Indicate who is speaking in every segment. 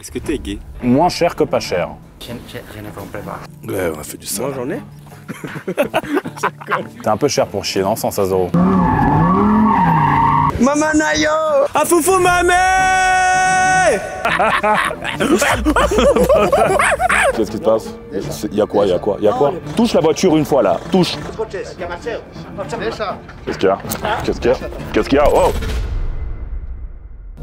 Speaker 1: Est-ce que t'es gay?
Speaker 2: Moins cher que pas cher.
Speaker 3: Je ne comprends pas.
Speaker 2: Ouais, on a fait du sang.
Speaker 1: Moi j'en ai.
Speaker 2: T'es un peu cher pour chier, non? 116 €.
Speaker 1: Maman Nayo! Ah foufou mamé!
Speaker 2: Qu'est-ce qui se passe? Y'a quoi? Touche la voiture une fois là, touche. Qu'est-ce qu'il y a? Qu'est-ce qu'il y a? Oh!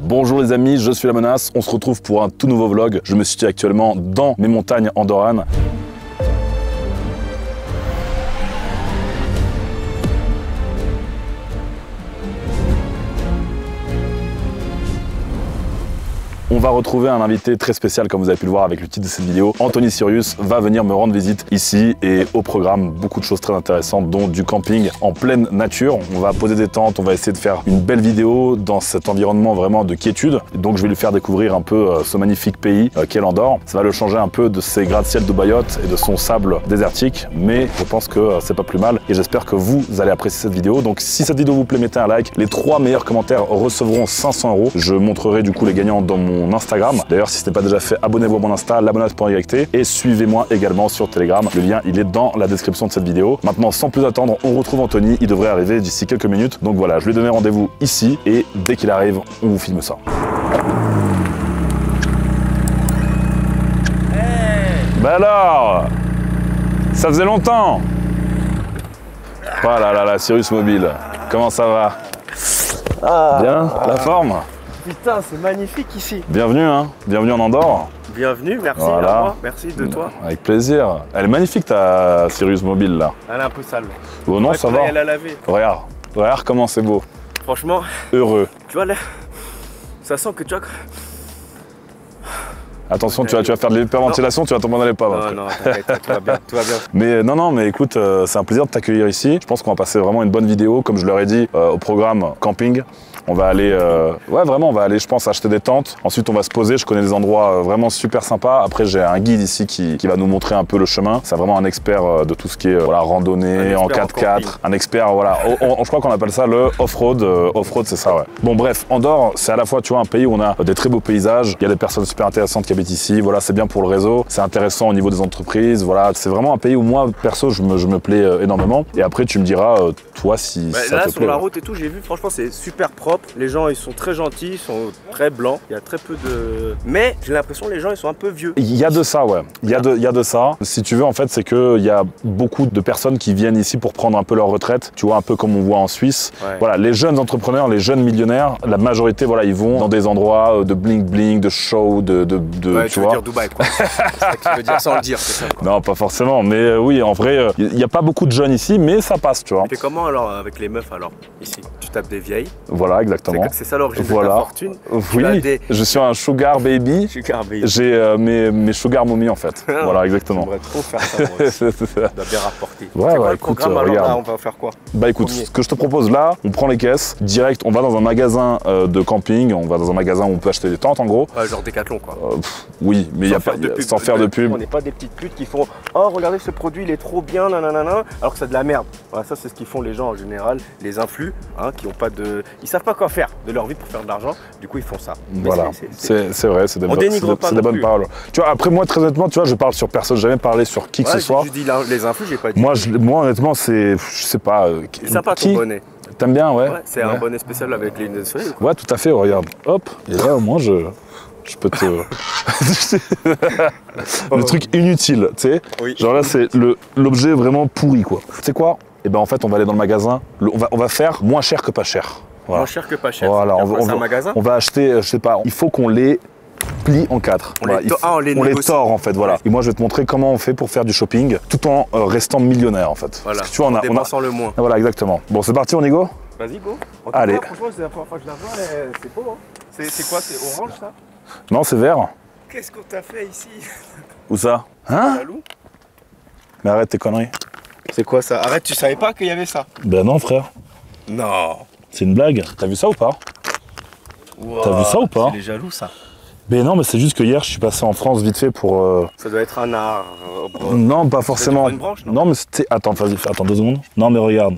Speaker 2: Bonjour les amis, je suis La Menace, on se retrouve pour un tout nouveau vlog. Je me situe actuellement dans mes montagnes andorranes. On va retrouver un invité très spécial, comme vous avez pu le voir avec le titre de cette vidéo. Anthony Sirius va venir me rendre visite ici et au programme, beaucoup de choses très intéressantes, dont du camping en pleine nature. On va poser des tentes, on va essayer de faire une belle vidéo dans cet environnement vraiment de quiétude. Donc je vais lui faire découvrir un peu ce magnifique pays qu'est l'Andorre. Ça va le changer un peu de ses gratte-ciel de Mayotte et de son sable désertique, mais je pense que c'est pas plus mal et j'espère que vous allez apprécier cette vidéo. Donc si cette vidéo vous plaît, mettez un like. Les 3 meilleurs commentaires recevront 500 €. Je montrerai du coup les gagnants dans mon Instagram. D'ailleurs, si ce n'est pas déjà fait, abonnez-vous à mon Insta, lamenace.yt, et suivez-moi également sur Telegram. Le lien, il est dans la description de cette vidéo. Maintenant, sans plus attendre, on retrouve Anthony. Il devrait arriver d'ici quelques minutes. Donc voilà, je lui ai donné rendez-vous ici, et dès qu'il arrive, on vous filme ça. Hey. Ben alors, ça faisait longtemps. Oh là là, Sirius Mobile, comment ça va? Bien, la forme?
Speaker 1: Putain, c'est magnifique ici.
Speaker 2: Bienvenue, hein. Bienvenue en Andorre.
Speaker 1: Bienvenue, merci
Speaker 2: voilà.
Speaker 1: à moi, merci de toi.
Speaker 2: Avec plaisir. Elle est magnifique ta Sirius Mobile là.
Speaker 1: Elle est un peu sale.
Speaker 2: Oh non, ça va.
Speaker 1: Elle a lavé.
Speaker 2: Regarde comment c'est beau.
Speaker 1: Franchement.
Speaker 2: Heureux.
Speaker 1: Tu vois là, ça sent que tu vois.
Speaker 2: Attention, tu vas faire de l'hyperventilation, tu vas tomber dans les pommes.
Speaker 1: Non, t'inquiète, tout va bien, tout va bien.
Speaker 2: Mais non, mais écoute, c'est un plaisir de t'accueillir ici. Je pense qu'on va passer vraiment une bonne vidéo, comme je leur ai dit, au programme camping. On va aller, ouais vraiment, on va aller, je pense, acheter des tentes. Ensuite, on va se poser. Je connais des endroits vraiment super sympas. Après, j'ai un guide ici qui va nous montrer un peu le chemin. C'est vraiment un expert de tout ce qui est voilà, randonnée, en 4x4. Un expert, voilà. Je crois qu'on appelle ça le off-road. Off-road, c'est ça, ouais. Bon, bref, Andorre, c'est à la fois, tu vois, un pays où on a des très beaux paysages. Il y a des personnes super intéressantes qui habitent ici. Voilà, c'est bien pour le réseau. C'est intéressant au niveau des entreprises. Voilà, c'est vraiment un pays où moi, perso, je me plais énormément. Et après, tu me diras, toi, si ça
Speaker 1: là,
Speaker 2: te
Speaker 1: sur
Speaker 2: plaît.
Speaker 1: la route et tout, j'ai vu, franchement, c'est super propre. Les gens, ils sont très gentils, ils sont très blancs. Il y a très peu de... Mais j'ai l'impression que les gens, ils sont un peu vieux.
Speaker 2: Il y a de ça, ouais. Il y a de ça. Si tu veux, en fait, c'est qu'il y a beaucoup de personnes qui viennent ici pour prendre un peu leur retraite. Tu vois, un peu comme on voit en Suisse. Ouais. Voilà, les jeunes entrepreneurs, les jeunes millionnaires, la majorité, voilà, ils vont dans des endroits de bling-bling, de show,
Speaker 1: ouais, tu vois. Dire Dubaï, quoi. C'est ça que tu veux dire sans le dire, c'est ça, quoi.
Speaker 2: Non, pas forcément. Mais oui, en vrai, il n'y a pas beaucoup de jeunes ici, mais ça passe, tu vois.
Speaker 1: Tu fais comment, alors, avec les meufs, alors, ici? Tu tapes des vieilles.
Speaker 2: Voilà, exactement.
Speaker 1: C'est ça l'origine de ta fortune.
Speaker 2: Oui, je suis un sugar baby.
Speaker 1: Sugar baby.
Speaker 2: J'ai mes sugar mommy en fait. Voilà, exactement.
Speaker 1: J'aimerais trop faire ça, moi aussi. Ça doit bien rapporter.
Speaker 2: Ouais, écoute, regarde.
Speaker 1: Là, on va faire quoi?
Speaker 2: Bah écoute, ce que je te propose là, on prend les caisses, direct, on va dans un magasin de camping, on va dans un magasin où on peut acheter des tentes en gros.
Speaker 1: Ouais, genre Decathlon quoi.
Speaker 2: Oui, mais il n'y a pas sans faire de pub.
Speaker 1: On n'est pas des petites putes qui font « Oh, regardez ce produit, il est trop bien, nanana », alors que c'est de la merde. Voilà, ça c'est ce qu'ils font les gens en général, les influx, hein, qui ont pas de... Ils savent pas quoi faire de leur vie pour faire de l'argent, du coup ils font ça.
Speaker 2: Voilà, c'est vrai, c'est des bonnes paroles. Tu vois, après moi très honnêtement, tu vois, je parle sur personne, j'ai jamais parlé sur qui que ce soit.
Speaker 1: Tu dis les influx, j'ai pas dit.
Speaker 2: Moi honnêtement, c'est, je sais pas.
Speaker 1: C'est sympa ton bonnet.
Speaker 2: T'aimes bien, ouais.
Speaker 1: C'est un bonnet spécial avec les lunettes de soleil.
Speaker 2: Ouais, tout à fait, regarde. Hop, et là au moins je peux te... le truc inutile, tu sais. Oui. Genre là, c'est l'objet vraiment pourri, quoi. Tu sais quoi? Eh ben en fait, on va aller dans le magasin. On va faire moins cher que pas cher. Voilà.
Speaker 1: Moins cher que pas cher.
Speaker 2: Voilà,
Speaker 1: un magasin.
Speaker 2: On va acheter, je sais pas, il faut qu'on les plie en 4. On les tord en fait, voilà. Et moi je vais te montrer comment on fait pour faire du shopping tout en restant millionnaire en fait.
Speaker 1: Voilà.
Speaker 2: Parce que tu vois,
Speaker 1: on a le moins.
Speaker 2: Voilà, exactement. Bon, c'est parti, on y go?
Speaker 1: Vas-y, go.
Speaker 2: Allez.
Speaker 1: Franchement, c'est la première fois que je la vois, c'est beau, hein. C'est quoi? C'est orange ça?
Speaker 2: Non, c'est vert.
Speaker 1: Qu'est-ce qu'on t'a fait ici?
Speaker 2: Où ça? Hein? Mais arrête tes conneries.
Speaker 1: C'est quoi ça? Arrête, tu savais pas qu'il y avait ça?
Speaker 2: Ben non, frère.
Speaker 1: Non.
Speaker 2: C'est une blague. T'as vu ça ou pas?
Speaker 1: Wow,
Speaker 2: t'as vu ça ou pas?
Speaker 1: C'est jaloux ça.
Speaker 2: Mais non, mais c'est juste que hier, je suis passé en France vite fait pour...
Speaker 1: Ça doit être un art.
Speaker 2: Non, pas forcément.
Speaker 1: Une branche, non,
Speaker 2: mais c'était... Attends, vas-y, attends 2 secondes. Non, mais regarde.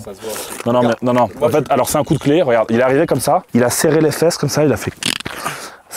Speaker 2: Ça se voit. Non. En fait, alors c'est un coup de clé, regarde. Il est arrivé comme ça, il a serré les fesses comme ça, il a fait...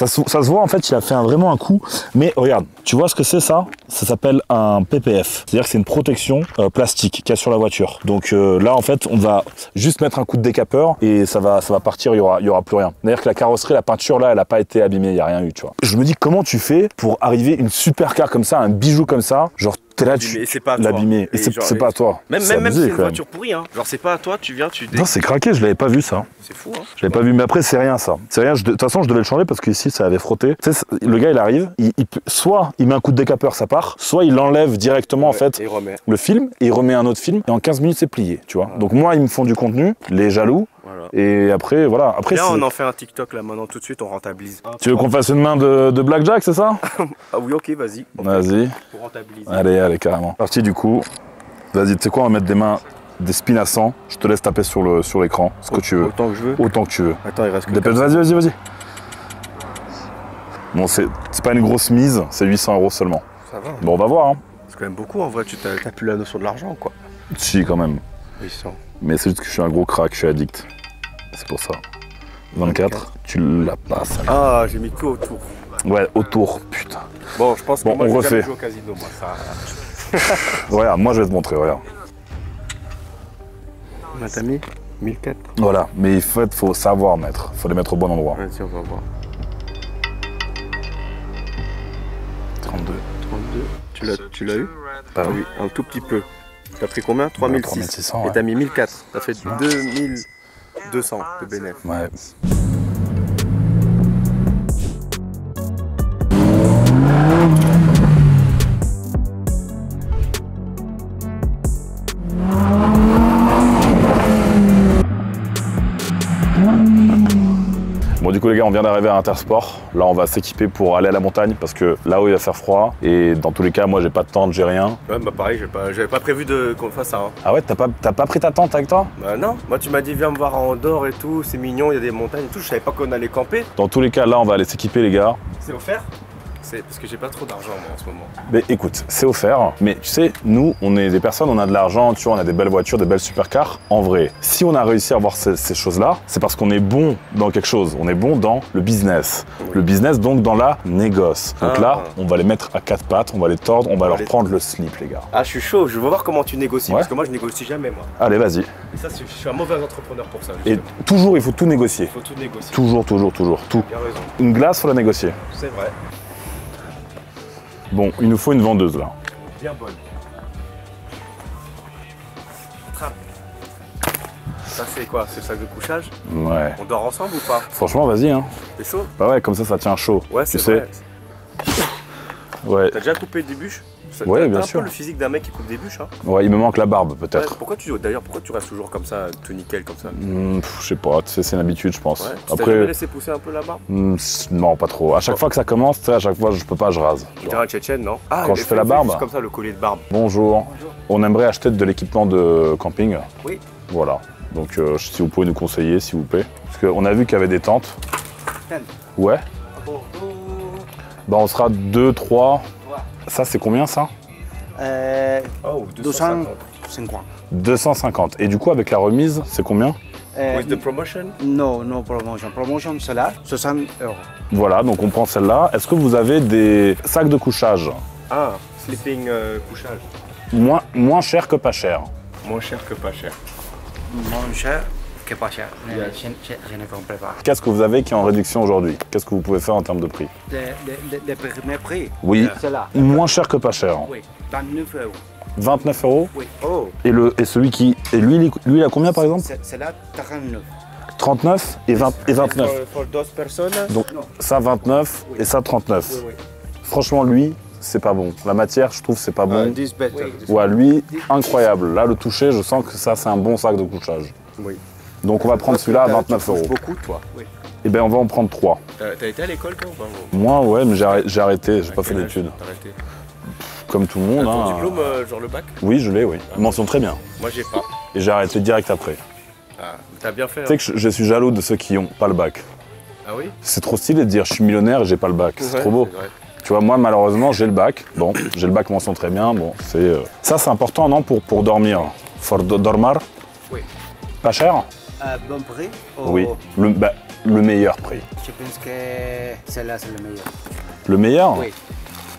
Speaker 2: Ça se voit, en fait, il a fait vraiment un coup. Mais regarde, tu vois ce que c'est ça? Ça s'appelle un PPF. C'est-à-dire que c'est une protection plastique qu'il y a sur la voiture. Donc là, en fait, on va juste mettre un coup de décapeur et ça va partir, il y aura plus rien. D'ailleurs que la carrosserie, la peinture là, elle n'a pas été abîmée, il n'y a rien eu, tu vois. Je me dis, comment tu fais pour arriver une supercar comme ça, un bijou comme ça, genre t'es là, tu l'abîmer. Et c'est pas à toi.
Speaker 1: Même si c'est une voiture pourrie, hein. Genre c'est pas à toi, tu viens,
Speaker 2: Non, c'est craqué, je l'avais pas vu ça.
Speaker 1: C'est fou, hein.
Speaker 2: Je l'avais pas vu, mais après c'est rien ça. C'est rien, de toute façon je devais le changer parce qu'ici ça avait frotté. Tu sais, le gars il arrive, soit il met un coup de décapeur, ça part, soit il enlève directement en fait le film et il remet un autre film et en 15 minutes c'est plié, tu vois. Donc moi ils me font du contenu, les jaloux. Voilà. Et après, voilà. Après,
Speaker 1: là, on en fait un TikTok là maintenant, tout de suite, on rentabilise.
Speaker 2: Tu veux qu'on fasse une main de blackjack, c'est ça?
Speaker 1: Ah oui, ok, vas-y.
Speaker 2: Vas-y.
Speaker 1: Pour rentabiliser.
Speaker 2: Allez, carrément. Parti du coup. Vas-y, tu sais quoi, on va mettre des spins à 100. Je te laisse taper sur l'écran, ce que tu veux.
Speaker 1: Autant que je veux.
Speaker 2: Autant que tu veux.
Speaker 1: Attends, il reste que.
Speaker 2: Dépêche, vas-y. Bon, c'est pas une grosse mise, c'est 800 € seulement.
Speaker 1: Ça va.
Speaker 2: Bon, on va voir. Hein.
Speaker 1: C'est quand même beaucoup en vrai, tu t'as plus la notion de l'argent, quoi.
Speaker 2: Si, quand même.
Speaker 1: 800.
Speaker 2: Mais c'est juste que je suis un gros crack, je suis addict. C'est pour ça. 24, tu la passes.
Speaker 1: Ah, j'ai mis tout autour.
Speaker 2: Ouais, autour, putain.
Speaker 1: Bon, je pense que moi,
Speaker 2: on refait.
Speaker 1: Joué au casino, moi, ça...
Speaker 2: Regarde, moi je vais te montrer, regarde.
Speaker 1: T'as mis 1004.
Speaker 2: Voilà, mais faut savoir mettre. Faut les mettre au bon endroit.
Speaker 1: Vas-y, on va voir.
Speaker 2: 32.
Speaker 1: 32. Tu l'as eu?
Speaker 2: Ah
Speaker 1: oui, un tout petit peu. T'as pris combien? 3600.
Speaker 2: Ouais.
Speaker 1: Et t'as mis 1004. T'as fait 2200 de bénéfice.
Speaker 2: Ouais. Bon du coup les gars, on vient d'arriver à Intersport. Là on va s'équiper pour aller à la montagne parce que là-haut il va faire froid et dans tous les cas moi j'ai pas de tente, j'ai rien.
Speaker 1: Ouais bah pareil, j'avais pas prévu qu'on fasse ça. Hein.
Speaker 2: Ah ouais, t'as pas pris ta tente avec toi?
Speaker 1: Bah non, moi tu m'as dit viens me voir à Andorre et tout, c'est mignon, il y a des montagnes et tout, je savais pas qu'on allait camper.
Speaker 2: Dans tous les cas là on va aller s'équiper les gars.
Speaker 1: C'est offert? C'est parce que j'ai pas trop d'argent moi en ce moment.
Speaker 2: Mais écoute, c'est offert, mais tu sais, nous, on est des personnes, on a de l'argent, tu vois, on a des belles voitures, des belles supercars. En vrai, si on a réussi à avoir ces choses-là, c'est parce qu'on est bon dans quelque chose. On est bon dans le business. Oui. Le business, donc, dans la négoce. Donc là, on va les mettre à quatre pattes, on va les tordre, on va leur prendre le slip, les gars.
Speaker 1: Ah, je suis chaud, je veux voir comment tu négocies, parce que moi, je négocie jamais, moi.
Speaker 2: Allez, vas-y.
Speaker 1: Et ça, je suis un mauvais entrepreneur pour ça.
Speaker 2: Et toujours, il faut tout négocier.
Speaker 1: Il faut tout négocier.
Speaker 2: Toujours, tout.
Speaker 1: Bien raison.
Speaker 2: Une glace, faut la négocier.
Speaker 1: C'est vrai.
Speaker 2: Bon, il nous faut une vendeuse là.
Speaker 1: Bien bonne. Trappe. Ça c'est quoi? C'est le sac de couchage?
Speaker 2: Ouais.
Speaker 1: On dort ensemble ou pas?
Speaker 2: Franchement, vas-y hein.
Speaker 1: C'est chaud?
Speaker 2: Bah ouais, comme ça tient chaud.
Speaker 1: Ouais, c'est vrai.
Speaker 2: Ouais.
Speaker 1: T'as déjà coupé des bûches?
Speaker 2: Ouais, bien sûr.
Speaker 1: C'est un peu le physique d'un mec qui coupe des bûches, hein.
Speaker 2: Ouais, il me manque la barbe peut-être.
Speaker 1: Ouais, pourquoi tu restes toujours comme ça, tout nickel comme ça?
Speaker 2: Je sais pas, tu sais, c'est une habitude, je pense.
Speaker 1: Ouais. Après, t'as jamais laissé pousser un peu la barbe?
Speaker 2: Non, pas trop. À chaque fois que ça commence, tu sais, à chaque fois, je peux pas, je rase.
Speaker 1: Tu dirais un Tchétchène, non?
Speaker 2: Ah, quand je fais la barbe.
Speaker 1: C'est comme ça le collier de barbe.
Speaker 2: Bonjour. On aimerait acheter de l'équipement de camping.
Speaker 1: Oui.
Speaker 2: Voilà. Donc, si vous pouvez nous conseiller, s'il vous plaît. Parce qu'on a vu qu'il y avait des tentes. Ouais. Bah, on sera 2, 3. Ça, c'est combien ça?
Speaker 3: 250.
Speaker 2: 250. Et du coup, avec la remise, c'est combien?
Speaker 1: With the promotion?
Speaker 3: No promotion. Promotion, c'est là, 60 €.
Speaker 2: Voilà, donc on prend celle-là. Est-ce que vous avez des sacs de couchage?
Speaker 1: Ah, sleeping couchage.
Speaker 2: Moins cher que pas cher.
Speaker 1: Moins cher que pas cher.
Speaker 3: Moins cher que pas cher. Je ne comprends pas.
Speaker 2: Qu'est-ce que vous avez qui est en réduction aujourd'hui? Qu'est-ce que vous pouvez faire en termes de prix?
Speaker 3: Les premiers prix?
Speaker 2: Oui.
Speaker 3: C'est là.
Speaker 2: Moins cher que pas cher.
Speaker 3: Oui, 29 €.
Speaker 2: 29 €?
Speaker 3: Oui.
Speaker 2: Oh. Et celui qui... Et lui, il a combien par exemple?
Speaker 3: C'est là, 39.
Speaker 2: 39 et 29.
Speaker 1: Pour 2 personnes?
Speaker 2: Donc ça 29 et ça 39.
Speaker 1: Oui.
Speaker 2: Franchement, lui, c'est pas bon. La matière, je trouve, c'est pas bon.
Speaker 1: This better.
Speaker 2: Ouais, lui, incroyable. Là, le toucher, je sens que ça, c'est un bon sac de couchage.
Speaker 1: Oui.
Speaker 2: Donc on va prendre celui-là à 29 €.
Speaker 1: Beaucoup, toi?
Speaker 2: Oui. Et bien, on va en prendre 3.
Speaker 1: T'as été à l'école, toi, ou pas?
Speaker 2: Moi, ouais, mais j'ai arrêté, j'ai pas fait d'études.
Speaker 1: T'as arrêté?
Speaker 2: Comme tout le monde.
Speaker 1: Ton diplôme, genre le bac?
Speaker 2: Oui, je l'ai, oui. Mention très bien.
Speaker 1: Moi, j'ai pas.
Speaker 2: Et j'ai arrêté direct après.
Speaker 1: Ah, t'as bien fait.
Speaker 2: Tu sais que je suis jaloux de ceux qui ont pas le bac.
Speaker 1: Ah oui?
Speaker 2: C'est trop stylé de dire je suis millionnaire et j'ai pas le bac. C'est trop beau. Tu vois, moi, malheureusement, j'ai le bac. Bon, j'ai le bac mention très bien. Bon, c'est... Ça, c'est important, non, pour dormir? For dormir?
Speaker 3: Oui.
Speaker 2: Pas cher?
Speaker 3: Bon prix?
Speaker 2: Oui. le meilleur prix?
Speaker 3: Je pense que celle-là, c'est le meilleur.
Speaker 2: Le meilleur?
Speaker 3: Oui.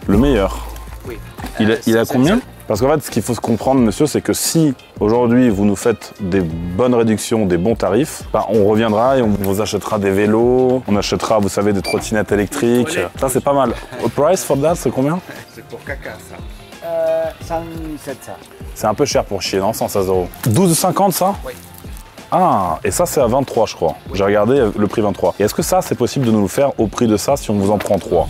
Speaker 2: Le meilleur.
Speaker 3: Oui.
Speaker 2: Il a combien? Parce qu'en fait, ce qu'il faut se comprendre, monsieur, c'est que si aujourd'hui vous nous faites des bonnes réductions, des bons tarifs, bah, on reviendra et on vous achètera des vélos, on achètera, vous savez, des trottinettes électriques. Ça, c'est pas mal. Au price for that, c'est combien?
Speaker 1: C'est pour caca, ça.
Speaker 3: 107 ça.
Speaker 2: C'est un peu cher pour chier, non? 116 €. 12,50 ça?
Speaker 3: Oui.
Speaker 2: Ah, et ça, c'est à 23, je crois. J'ai regardé le prix 23. Et est-ce que ça, c'est possible de nous le faire au prix de ça si on vous en prend 3?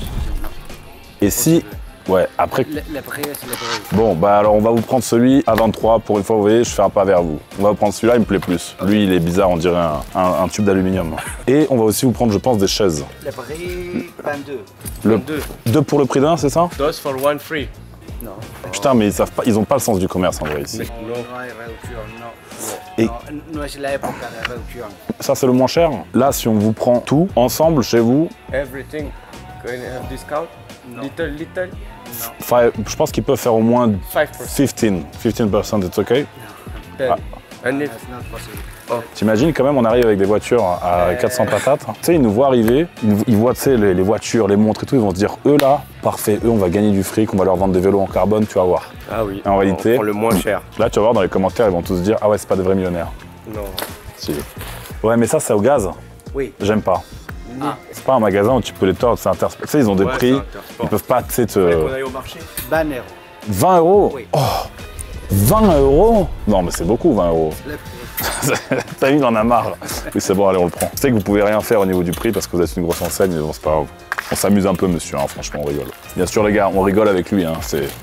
Speaker 2: Et si... Ouais, après...
Speaker 3: Le prix, c'est le prix.
Speaker 2: Bon, bah alors on va vous prendre celui à 23. Pour une fois, vous voyez, je fais un pas vers vous. On va vous prendre celui-là, il me plaît plus. Lui, il est bizarre, on dirait un tube d'aluminium. Et on va aussi vous prendre, je pense, des chaises.
Speaker 3: Le prix, 22.
Speaker 2: Le...
Speaker 1: 2.
Speaker 2: 2 pour le prix d'un, c'est ça?
Speaker 1: 2 for 1 free.
Speaker 3: Non.
Speaker 2: Putain, mais ils savent pas, ils ont pas le sens du commerce en vrai ici.
Speaker 1: Non.
Speaker 3: No hay reducción, no.
Speaker 2: Et-
Speaker 3: No, no es la época de reducción.
Speaker 2: Ça, c'est le moins cher. Là, si on vous prend tout ensemble chez vous,
Speaker 1: Everything going to have discount?
Speaker 3: No.
Speaker 1: Little.
Speaker 2: je pense qu'ils peuvent faire au moins
Speaker 1: 5%.
Speaker 2: 15%, it's okay.
Speaker 1: 10. And if,
Speaker 3: It's not possible.
Speaker 2: T'imagines quand même, on arrive avec des voitures à 400 patates. Tu sais, ils nous voient arriver, ils voient, tu sais, les voitures, les montres et tout, ils vont se dire, eux là, parfait, eux, on va gagner du fric, on va leur vendre des vélos en carbone, tu vas voir.
Speaker 1: ah oui.
Speaker 2: En réalité-
Speaker 1: on prend le moins cher.
Speaker 2: Là, tu vas voir dans les commentaires, ils vont tous dire, ah ouais, c'est pas des vrais millionnaires.
Speaker 1: Non.
Speaker 2: Si. Ouais, mais ça, c'est au gaz.
Speaker 3: Oui.
Speaker 2: J'aime pas.
Speaker 3: Ah.
Speaker 2: C'est pas un magasin où tu peux les tordre, c'est intersport. Tu sais, ils ont des
Speaker 1: Ouais,
Speaker 2: prix,
Speaker 1: c'est Intersport.
Speaker 2: ils peuvent pas, tu sais,
Speaker 1: Qu'on
Speaker 2: te...
Speaker 1: aille au marché.
Speaker 3: 20 euros.
Speaker 2: 20 €?
Speaker 3: Oui.
Speaker 2: Oh 20 €? Non, mais c'est beaucoup, 20 €.
Speaker 3: Le prix.
Speaker 2: T'as vu, il en a marre. Oui, c'est bon, allez, on le prend. Je sais que vous pouvez rien faire au niveau du prix parce que vous êtes une grosse enseigne, mais bon, c'est pas grave. On s'amuse un peu, monsieur, hein, franchement, on rigole. Bien sûr, les gars, on rigole avec lui. Hein,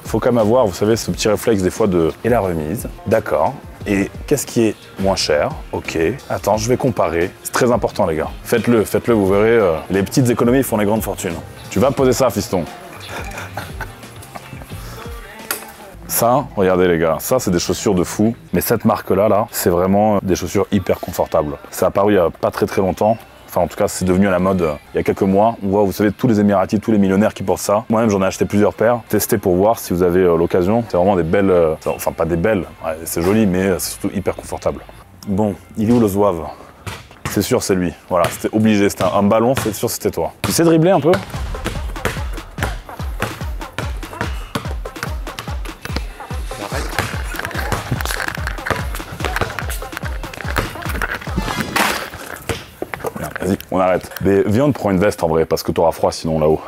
Speaker 2: faut quand même avoir, vous savez, ce petit réflexe des fois de... Et la remise, d'accord. Et qu'est-ce qui est moins cher? Ok. Attends, je vais comparer. C'est très important, les gars. Faites-le, vous verrez. Les petites économies font les grandes fortunes. Tu vas poser ça, fiston. Ça, regardez les gars, ça c'est des chaussures de fou. Mais cette marque-là, là, c'est vraiment des chaussures hyper confortables. Ça a apparu il y a pas très longtemps. Enfin, en tout cas, c'est devenu à la mode il y a quelques mois. On voit, vous savez, tous les Émiratis, tous les millionnaires qui portent ça. Moi-même, j'en ai acheté plusieurs paires. Testez pour voir si vous avez l'occasion. C'est vraiment des belles... enfin, pas des belles. Ouais, c'est joli, mais c'est surtout hyper confortable. Bon, il est où le zouave? C'est sûr, c'est lui. Voilà, c'était obligé. C'était un ballon, c'est sûr, c'était toi. Tu sais dribbler un peu? Vas-y, on arrête. Mais viens, on te prend une veste en vrai, parce que t'auras froid sinon là-haut.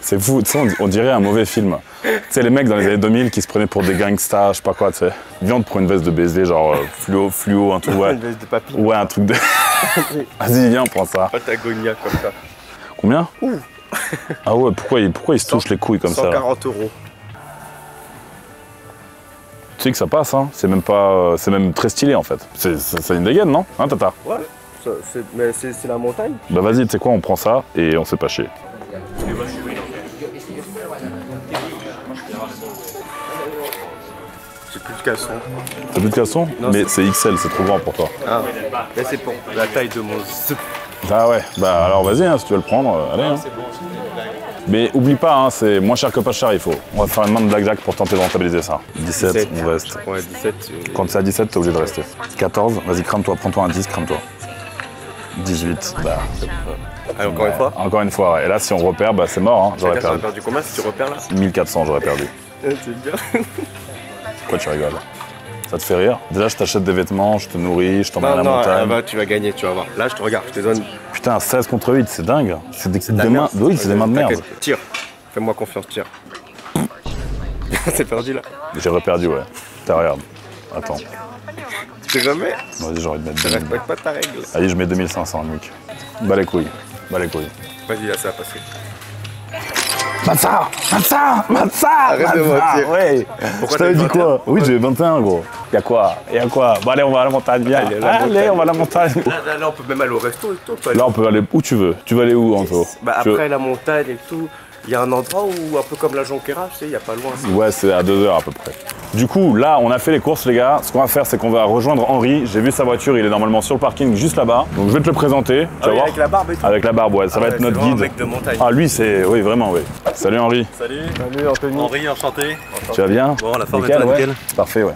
Speaker 2: C'est fou, tu sais, on dirait un mauvais film. Tu sais, les mecs dans les années 2000 qui se prenaient pour des gangsters, je sais pas quoi, tu sais. Viens, on te prend une veste de baiser, genre fluo, un truc, ouais.
Speaker 1: Une veste de papy.
Speaker 2: Ouais, un truc de... Vas-y, viens, prends ça.
Speaker 1: Patagonia comme ça.
Speaker 2: Combien? Ah ouais, pourquoi il se touche les couilles comme ça là?
Speaker 1: 140 €.
Speaker 2: Tu sais que ça passe, hein. C'est même pas... c'est même très stylé, en fait. C'est une dégaine, non? Hein, Tata?
Speaker 1: Ouais. Mais c'est la montagne.
Speaker 2: Bah vas-y, tu sais quoi, on prend ça et on se fait pas chier.
Speaker 1: J'ai plus de caleçon.
Speaker 2: T'as plus de caleçon?
Speaker 1: Non,
Speaker 2: Mais c'est XL, c'est trop grand pour toi.
Speaker 1: Ah. Mais c'est pour la taille de mon zip.
Speaker 2: Ah ouais, bah alors vas-y, hein, si tu veux le prendre, allez. Hein. Mais oublie pas, hein, c'est moins cher que pas cher, il faut. On va faire une main de blackjack pour tenter de rentabiliser ça. 17, on reste.
Speaker 1: Ouais, 17.
Speaker 2: Quand c'est à 17, t'es obligé de rester. 14, vas-y, crame-toi, prends-toi un 10, crame-toi. 18, bah.
Speaker 1: Allez, encore une fois.
Speaker 2: Encore une fois, ouais. Et là, si on repère, bah c'est mort, hein. J'aurais
Speaker 1: T'aurais
Speaker 2: perdu.
Speaker 1: perdu combien si tu repères là?
Speaker 2: 1400, j'aurais perdu.
Speaker 1: C'est bien.
Speaker 2: Pourquoi tu rigoles? Ça te fait rire? Déjà, je t'achète des vêtements, je te nourris, je t'emmène à la montagne.
Speaker 1: bah, tu vas gagner, tu vas voir. Là, je te regarde, je te donne.
Speaker 2: Putain, 16 contre 8, c'est dingue. C'est des
Speaker 1: de la
Speaker 2: mains.
Speaker 1: merde.
Speaker 2: Oui, c'est des mains de merde.
Speaker 1: T'inquiète, tire. Fais-moi confiance, tire. C'est perdu là.
Speaker 2: J'ai reperdu, ouais. T'as regarde. Attends.
Speaker 1: Tu sais jamais?
Speaker 2: Vas-y, j'ai envie de mettre
Speaker 1: Tu
Speaker 2: 2000.
Speaker 1: respectes pas ta règle.
Speaker 2: Allez, je mets 2500, Nick. Bas les couilles. Bas les couilles.
Speaker 1: Vas-y, là, ça va passer.
Speaker 2: Matza!
Speaker 1: Arrête de mentir.
Speaker 2: Ouais.
Speaker 1: Pourquoi
Speaker 2: Je t'avais
Speaker 1: t'as
Speaker 2: dit
Speaker 1: 21?
Speaker 2: quoi? Oui, j'ai 21, gros. Y'a quoi? Bon, allez, on va à la montagne, viens. Allez, on va à la montagne.
Speaker 1: Là, on peut même aller au resto et tout.
Speaker 2: Là, on peut aller où tu veux. Tu veux aller où, Anto?
Speaker 1: Bah,
Speaker 2: Tu veux-
Speaker 1: après la montagne et tout, il y a un endroit où, un peu comme la Jonquera, tu sais, il n'y a pas loin.
Speaker 2: Ouais, c'est à 2 heures à peu près. Du coup, là, on a fait les courses, les gars. Ce qu'on va faire, c'est qu'on va rejoindre Henri. J'ai vu sa voiture, il est normalement sur le parking juste là-bas. Donc, je vais te le présenter. Tu vas voir.
Speaker 1: Avec la barbe et tout.
Speaker 2: Avec la barbe, ouais. Ça va être notre
Speaker 1: C'est vraiment
Speaker 2: guide.
Speaker 1: un mec de montagne.
Speaker 2: Ah, lui, c'est. Oui, vraiment, oui. Salut, Henri.
Speaker 4: Salut,
Speaker 1: Salut Anthony.
Speaker 4: Henri, enchanté.
Speaker 2: Tu vas bien?
Speaker 4: Bon, la forme est
Speaker 2: Nickel,
Speaker 4: là,
Speaker 2: ouais.
Speaker 4: nickel.
Speaker 2: Parfait, ouais.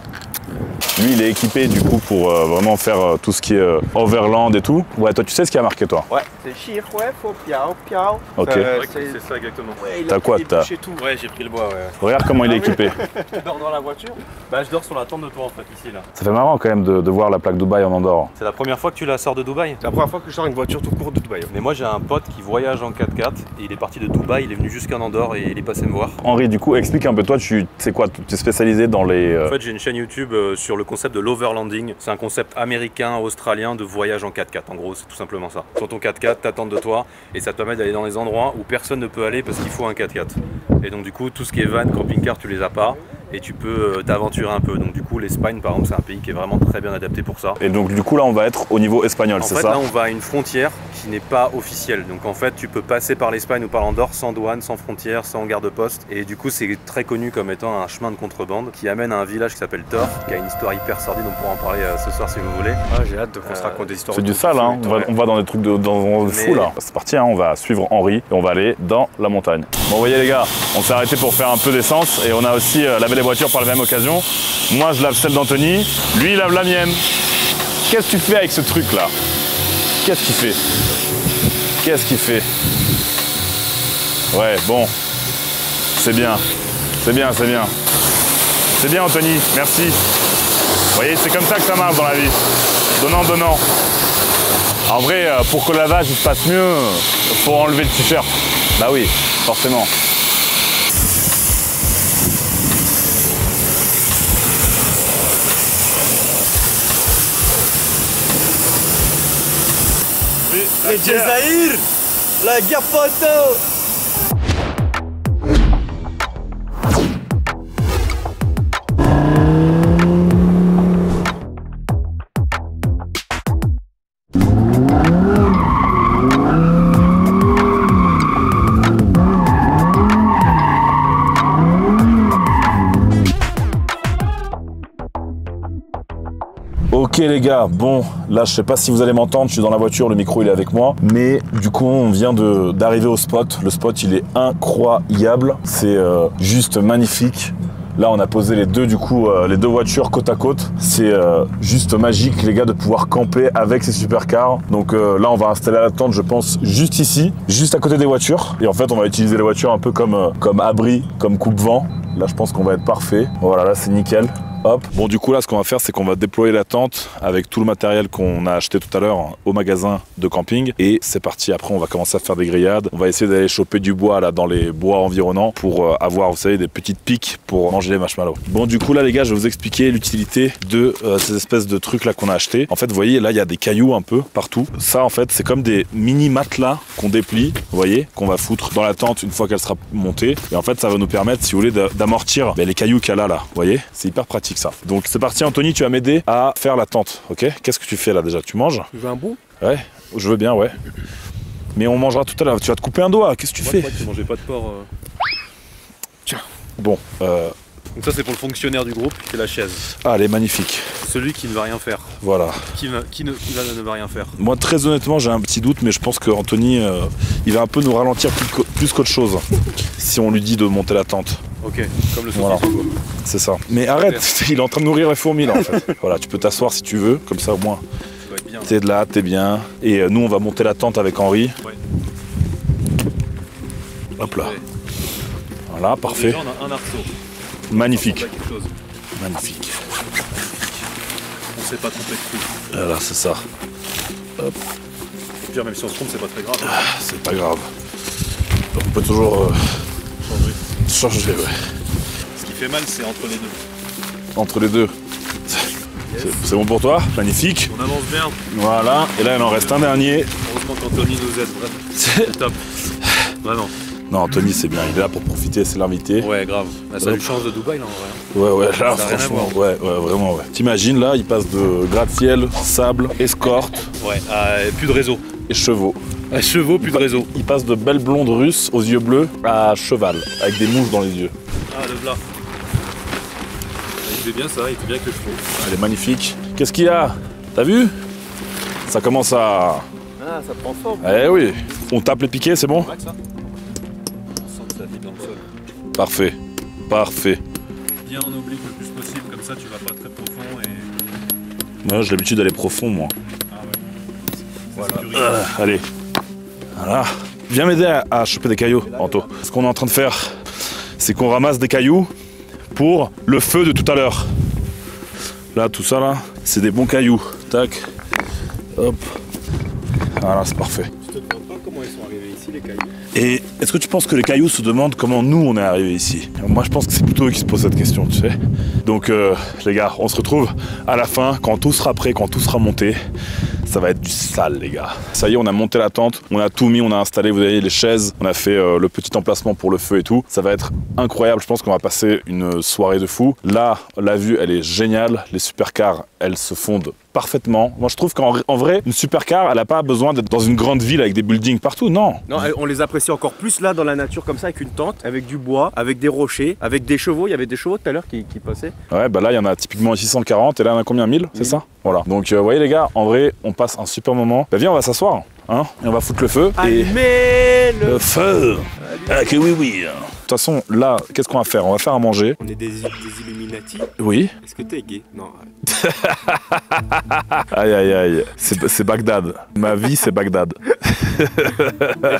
Speaker 2: Lui, il est équipé du coup pour vraiment faire tout ce qui est overland et tout. Ouais, toi, tu sais ce qui a marqué, toi?
Speaker 1: Ouais, c'est chir, ouais, faut piao, piao.
Speaker 2: Ok.
Speaker 4: C'est ça exactement.
Speaker 1: Ouais,
Speaker 2: T'as quoi, t'as-
Speaker 4: Ouais, j'ai pris le bois, ouais.
Speaker 2: Regarde comment il est équipé.
Speaker 4: Tu dors dans la voiture? Bah, je dors sur la tente de toit en fait, ici là.
Speaker 2: Ça fait marrant quand même de voir la plaque Dubaï en Andorre.
Speaker 4: C'est la première fois que tu la sors de Dubaï?
Speaker 1: C'est la première fois que je sors une voiture tout court de Dubaï.
Speaker 4: Mais moi j'ai un pote qui voyage en 4x4 et il est parti de Dubaï, il est venu jusqu'en Andorre et il est passé me voir.
Speaker 2: Henri, du coup, explique un peu, toi, tu sais quoi, tu es spécialisé dans les...
Speaker 4: En fait, j'ai une chaîne YouTube sur le concept de l'overlanding. C'est un concept américain, australien de voyage en 4x4. En gros, c'est tout simplement ça. Sur ton 4x4, t'attends de toi et ça te permet d'aller dans les endroits où personne ne peut aller parce qu'il faut un 4x4. Et donc, du coup, tout ce qui est van, camping-car, tu les as pas et tu peux t'aventurer un peu. Donc, du coup, l'Espagne, par exemple, c'est un pays qui est vraiment très bien adapté pour ça.
Speaker 2: Et donc, du coup, là, on va être au niveau espagnol,
Speaker 4: En
Speaker 2: c'est
Speaker 4: fait,
Speaker 2: ça?
Speaker 4: là, on va à une frontière qui n'est pas officielle. Donc, en fait, tu peux passer par l'Espagne ou par l'Andorre sans douane, sans frontière, sans garde-poste. Et du coup, c'est très connu comme étant un chemin de contrebande qui amène à un village qui s'appelle Tor, qui a une histoire hyper sordide. On pourra en parler ce soir si vous voulez.
Speaker 1: Ah, j'ai hâte qu'on se raconte des histoires.
Speaker 2: C'est du
Speaker 1: autour.
Speaker 2: sale, hein.
Speaker 1: Ouais.
Speaker 2: On va dans des trucs de fou,
Speaker 4: Mais-
Speaker 2: là. C'est parti, hein. On va suivre Henri et on va aller dans la montagne. Bon, vous voyez, les gars, on s'est arrêté pour faire un peu d'essence et on a aussi lavé les voitures par la même occasion. Moi, je lave celle d'Anthony, lui, il lave la mienne. Qu'est-ce que tu fais avec ce truc-là? Qu'est-ce qu'il fait? Qu'est-ce qu'il fait? Ouais, bon. C'est bien. C'est bien, c'est bien. C'est bien, Anthony. Merci. Vous voyez, c'est comme ça que ça marche dans la vie. Donnant, donnant. En vrai, pour que le lavage se passe mieux, il faut enlever le t-shirt. Bah oui, forcément.
Speaker 4: Le Jazair, la Gapoto.
Speaker 2: Ok les gars, bon, là je sais pas si vous allez m'entendre, je suis dans la voiture, le micro il est avec moi, mais du coup on vient d'arriver au spot, le spot il est incroyable, c'est juste magnifique. Là on a posé les deux voitures côte à côte, c'est juste magique les gars de pouvoir camper avec ces supercars. Donc là on va installer la tente je pense juste ici, juste à côté des voitures, et en fait on va utiliser les voitures un peu comme abri, comme coupe-vent. Là je pense qu'on va être parfait, voilà là c'est nickel. Hop. Bon du coup là ce qu'on va faire c'est qu'on va déployer la tente avec tout le matériel qu'on a acheté tout à l'heure au magasin de camping et c'est parti. Après on va commencer à faire des grillades, on va essayer d'aller choper du bois là dans les bois environnants pour avoir vous savez des petites piques pour manger les marshmallows. Bon du coup là les gars je vais vous expliquer l'utilité de ces espèces de trucs là qu'on a acheté. En fait vous voyez là il y a des cailloux un peu partout. Ça en fait c'est comme des mini matelas qu'on déplie, vous voyez, qu'on va foutre dans la tente une fois qu'elle sera montée et en fait ça va nous permettre si vous voulez d'amortir les cailloux qu'il y a là, vous voyez, c'est hyper pratique ça. Donc c'est parti Anthony, tu vas m'aider à faire la tente, ok? Qu'est-ce que tu fais là déjà? Tu manges?
Speaker 1: Tu veux un bout?
Speaker 2: Ouais, je veux bien, ouais. Mais on mangera tout à l'heure, tu vas te couper un doigt, qu'est-ce que tu fais?
Speaker 4: Moi, tu mangeais pas de porc.
Speaker 2: Tiens. Bon,
Speaker 4: Donc ça c'est pour le fonctionnaire du groupe, c'est la chaise.
Speaker 2: ah, elle est magnifique,
Speaker 4: Celui qui ne va rien faire.
Speaker 2: voilà.
Speaker 4: Qui ne va rien faire.
Speaker 2: Moi très honnêtement j'ai un petit doute, mais je pense que Anthony il va un peu nous ralentir plus qu'autre chose si on lui dit de monter la tente.
Speaker 4: Ok, comme le
Speaker 2: Voilà.
Speaker 4: saucisson.
Speaker 2: C'est ça. Mais arrête, il est en train de nourrir les fourmis là en fait. Voilà, tu peux t'asseoir si tu veux, comme ça au moins
Speaker 4: Tu dois être bien.
Speaker 2: t'es de là, t'es bien. Et nous on va monter la tente avec Henri.
Speaker 4: Ouais.
Speaker 2: Hop là.
Speaker 4: Ouais.
Speaker 2: Voilà, parfait.
Speaker 4: Déjà, on a un arceau.
Speaker 2: Magnifique.
Speaker 4: Ça ressemble à quelque chose.
Speaker 2: Magnifique.
Speaker 4: On s'est pas trompé de truc.
Speaker 2: Voilà, c'est ça.
Speaker 4: Au pire, même si on se trompe, c'est pas très grave.
Speaker 2: C'est pas grave. On peut toujours
Speaker 4: Changer.
Speaker 2: changer, ouais.
Speaker 4: Ce qui fait mal, c'est entre les deux.
Speaker 2: Entre les deux. C'est bon pour toi? Magnifique.
Speaker 4: On avance bien.
Speaker 2: Voilà. Et là, il en reste un dernier.
Speaker 4: Heureusement qu'Anthony nous aide. Vraiment. C'est top. Vraiment.
Speaker 2: Non, Anthony, c'est bien. Il est là pour profiter, c'est l'invité.
Speaker 4: Ouais, grave. La seule
Speaker 2: Hop.
Speaker 4: chance de Dubaï, là, en vrai.
Speaker 2: Ouais, là,
Speaker 4: Ça a rien à
Speaker 2: franchement,
Speaker 4: voir.
Speaker 2: ouais, vraiment, ouais. T'imagines, là, il passe de gratte-ciel, sable, escorte
Speaker 4: Ouais, plus de réseau.
Speaker 2: et chevaux.
Speaker 4: À chevaux, plus de réseau.
Speaker 2: Il passe de belles blondes russes aux yeux bleus à cheval, avec des mouches dans les yeux.
Speaker 4: Ah, le plat. Il fait bien ça, il fait bien que le chevaux.
Speaker 2: Elle est magnifique. Qu'est-ce qu'il y a? T'as vu? Ça commence à...
Speaker 1: Ah, ça prend forme.
Speaker 2: Eh oui. On tape les piquets, c'est bon?
Speaker 4: Pas que ça. On sent que ça vit dans le sol.
Speaker 2: Parfait. Parfait.
Speaker 4: Viens en oblique le plus possible, comme ça tu vas pas très profond et
Speaker 2: Moi, j'ai l'habitude d'aller profond, moi.
Speaker 1: Voilà.
Speaker 2: Allez. Voilà. Viens m'aider à choper des cailloux, Anto. Ce qu'on est en train de faire, c'est qu'on ramasse des cailloux pour le feu de tout à l'heure. Là, tout ça, là, c'est des bons cailloux. Tac. Hop. Voilà, c'est parfait.
Speaker 1: Tu te demandes pas comment ils sont arrivés ici, les cailloux?
Speaker 2: Et est-ce que tu penses que les cailloux se demandent comment nous, on est arrivés ici? Moi, je pense que c'est plutôt eux qui se posent cette question, tu sais. Donc, les gars, on se retrouve à la fin, quand tout sera prêt, quand tout sera monté. Ça va être du sale, les gars. Ça y est, on a monté la tente, on a tout mis, on a installé, vous voyez, les chaises, on a fait le petit emplacement pour le feu et tout. Ça va être incroyable, je pense qu'on va passer une soirée de fou. Là, la vue, elle est géniale. Les supercars, elles se fondent parfaitement. Moi, je trouve qu'en vrai, une supercar, elle n'a pas besoin d'être dans une grande ville avec des buildings partout, non.
Speaker 1: Non, on les apprécie encore plus là dans la nature comme ça, avec une tente, avec du bois, avec des rochers, avec des chevaux. Il y avait des chevaux tout à l'heure qui passaient.
Speaker 2: Ouais, bah là, il y en a typiquement 640 et là, il y en a combien? 1000, c'est ça? Voilà. Donc, vous voyez, les gars, en vrai, on passe un super moment. Bah, viens, on va s'asseoir, hein, et on va foutre le feu.
Speaker 1: Allumez
Speaker 2: Le feu. Ah, que oui, oui. De toute façon, là, qu'est-ce qu'on va faire? On va faire à manger.
Speaker 1: On est des Illuminati.
Speaker 2: Oui.
Speaker 1: Est-ce que t'es gay? Non.
Speaker 2: Aïe, aïe, aïe. C'est Bagdad. Ma vie, c'est Bagdad.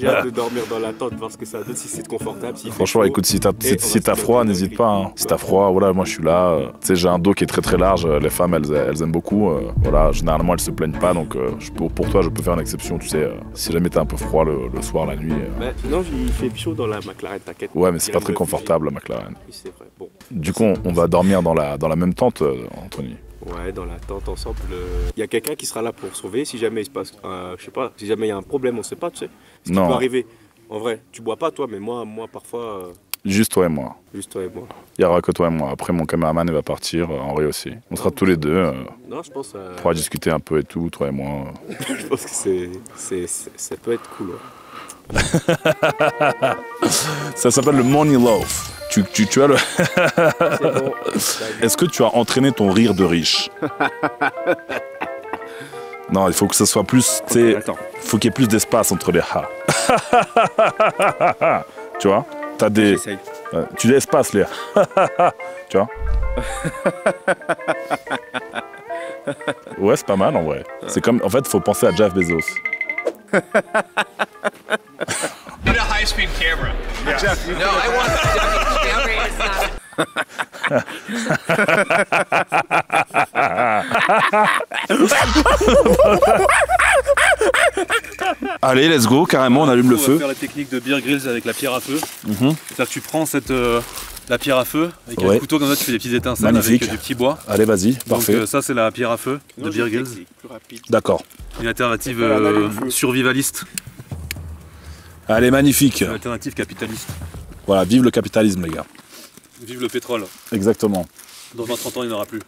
Speaker 1: J'ai hâte de dormir dans la tente, voir ce que ça donne, si c'est confortable.
Speaker 2: Franchement, écoute, si t'as froid, n'hésite pas. Hein. Si t'as froid, voilà, moi je suis là. Tu sais, j'ai un dos qui est très très large. Les femmes, elles aiment beaucoup. Voilà, généralement, elles se plaignent pas. Donc, pour toi, je peux faire une exception. Tu sais, si jamais t'as un peu froid le soir, la nuit.
Speaker 1: Non, il fait chaud dans la McLaren, t'inquiète.
Speaker 2: Ouais, mais c'est pas très confortable, la McLaren.
Speaker 1: Oui, c'est vrai. Bon.
Speaker 2: Du coup, on va dormir dans la même tente, Anthony.
Speaker 1: Ouais, dans la tente ensemble. Il y a quelqu'un qui sera là pour sauver si jamais il se passe, je sais pas, si jamais il y a un problème, on sait pas, tu sais. Ce qui peut arriver. En vrai, tu bois pas toi, mais moi parfois.
Speaker 2: Juste toi et moi.
Speaker 1: Juste toi et moi.
Speaker 2: Il y aura que toi et moi. Après, mon caméraman il va partir, Henri aussi. On sera tous les deux.
Speaker 1: Non, je pense.
Speaker 2: On pourra discuter un peu et tout, toi et moi.
Speaker 1: Je pense que ça peut être cool. Ouais.
Speaker 2: Ça s'appelle le money love. Tu as le.
Speaker 1: C'est bon.
Speaker 2: Est-ce que tu as entraîné ton rire de riche? Non, il faut que ça soit plus. Il faut qu'il y ait plus d'espace entre les ha. Tu vois? T'as des. Tu l'espaces, les tu vois? Ouais, c'est pas mal en vrai. C'est comme. En fait, il faut penser à Jeff Bezos.
Speaker 5: Need a high-speed camera. Yeah. Jeff, no, I want
Speaker 2: Allez, let's go, carrément, on allume le feu.
Speaker 4: On va faire la technique de Bear Grylls avec la pierre à feu. C'est-à-dire que tu prends la pierre à feu, avec un couteau comme ça, tu fais des petites étincelles.
Speaker 2: Magnifique.
Speaker 4: Avec du petit bois.
Speaker 2: Allez, vas-y, parfait.
Speaker 4: Donc ça, c'est la pierre à feu de Bear Grylls.
Speaker 2: D'accord.
Speaker 4: Une alternative survivaliste.
Speaker 2: Allez, magnifique.
Speaker 4: Une alternative capitaliste.
Speaker 2: Voilà, vive le capitalisme, les gars.
Speaker 4: Vive le pétrole.
Speaker 2: Exactement.
Speaker 4: Dans 20-30 ans, il n'y en aura plus.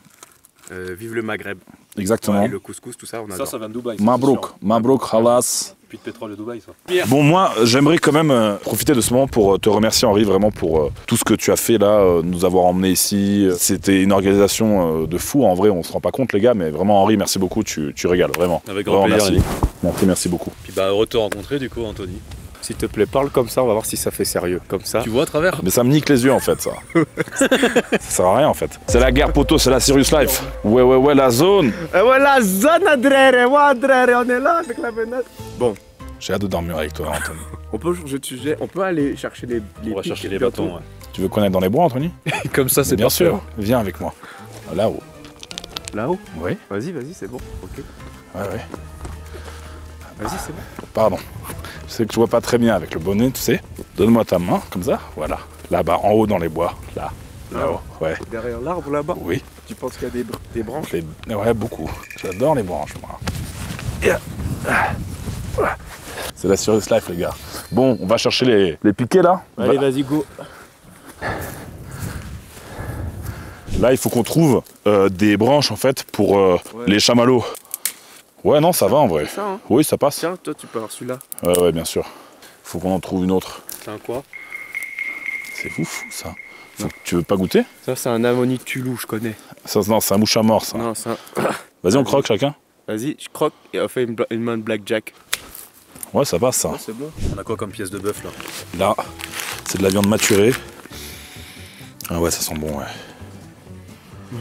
Speaker 1: Vive le Maghreb.
Speaker 2: Exactement.
Speaker 1: Ouais, le couscous, tout ça, on adore.
Speaker 4: Ça vient de Dubaï.
Speaker 2: Mabrouk, halas.
Speaker 4: Plus de pétrole de Dubaï, ça.
Speaker 2: Bon, moi, j'aimerais quand même profiter de ce moment pour te remercier, Henri, vraiment pour tout ce que tu as fait là, nous avoir emmenés ici. C'était une organisation de fou, en vrai, on se rend pas compte, les gars, mais vraiment, Henri, merci beaucoup, tu régales, vraiment.
Speaker 4: Avec grand plaisir.
Speaker 2: Merci beaucoup.
Speaker 4: Puis bah, heureux de te rencontrer, du coup, Anthony.
Speaker 1: S'il te plaît, parle comme ça, on va voir si ça fait sérieux. Comme ça.
Speaker 4: Tu vois à travers?
Speaker 2: Mais ça me nique les yeux en fait, ça. Ça sert à rien en fait. C'est la guerre, poteau, c'est la Serious Life. Ouais, la zone.
Speaker 1: Ouais, la zone, Adrere, on est là avec la fenêtre. Bon.
Speaker 2: J'ai hâte de dormir avec toi, Anthony.
Speaker 1: On peut changer de sujet, on peut aller chercher les
Speaker 4: On va chercher les bâtons, ouais.
Speaker 2: Tu veux qu'on aille dans les bois, Anthony?
Speaker 4: Comme ça, c'est
Speaker 2: bien sûr. Viens avec moi. Là-haut.
Speaker 1: Là-haut?
Speaker 2: Oui.
Speaker 1: Vas-y, c'est bon. Ok.
Speaker 2: Ouais.
Speaker 1: Vas-y, c'est bon.
Speaker 2: Pardon. Je sais que je vois pas très bien avec le bonnet, tu sais. Donne-moi ta main, comme ça. Voilà. Là-bas, en haut dans les bois. Là-haut. Ouais.
Speaker 1: Derrière l'arbre là-bas?
Speaker 2: Oui.
Speaker 1: Tu penses qu'il y a des branches?
Speaker 2: Ouais, beaucoup. J'adore les branches, moi. C'est la Serious Life, les gars. Bon, on va chercher les piquets, là.
Speaker 1: Allez, vas-y, go.
Speaker 2: Là, il faut qu'on trouve des branches, en fait, pour les chamallows. Ouais, non, ça va, en vrai.
Speaker 1: C'est ça, hein?
Speaker 2: Oui, ça passe.
Speaker 1: Tiens, toi, tu peux avoir celui-là.
Speaker 2: Ouais, bien sûr. Faut qu'on en trouve une autre.
Speaker 1: C'est un quoi?
Speaker 2: C'est fou, ça. Tu veux pas goûter?
Speaker 1: Ça, c'est un ammonique tulou, je connais.
Speaker 2: Ça, non, c'est un mouche à mort, ça.
Speaker 1: Non, c'est un...
Speaker 2: Vas-y, on croque chacun.
Speaker 1: Vas-y, je croque et on fait une main de blackjack.
Speaker 2: Ouais, ça passe, ça.
Speaker 1: Ouais, c'est bon.
Speaker 4: On a quoi comme pièce de bœuf, là?
Speaker 2: Là, c'est de la viande maturée. Ah ouais, ça sent bon, ouais.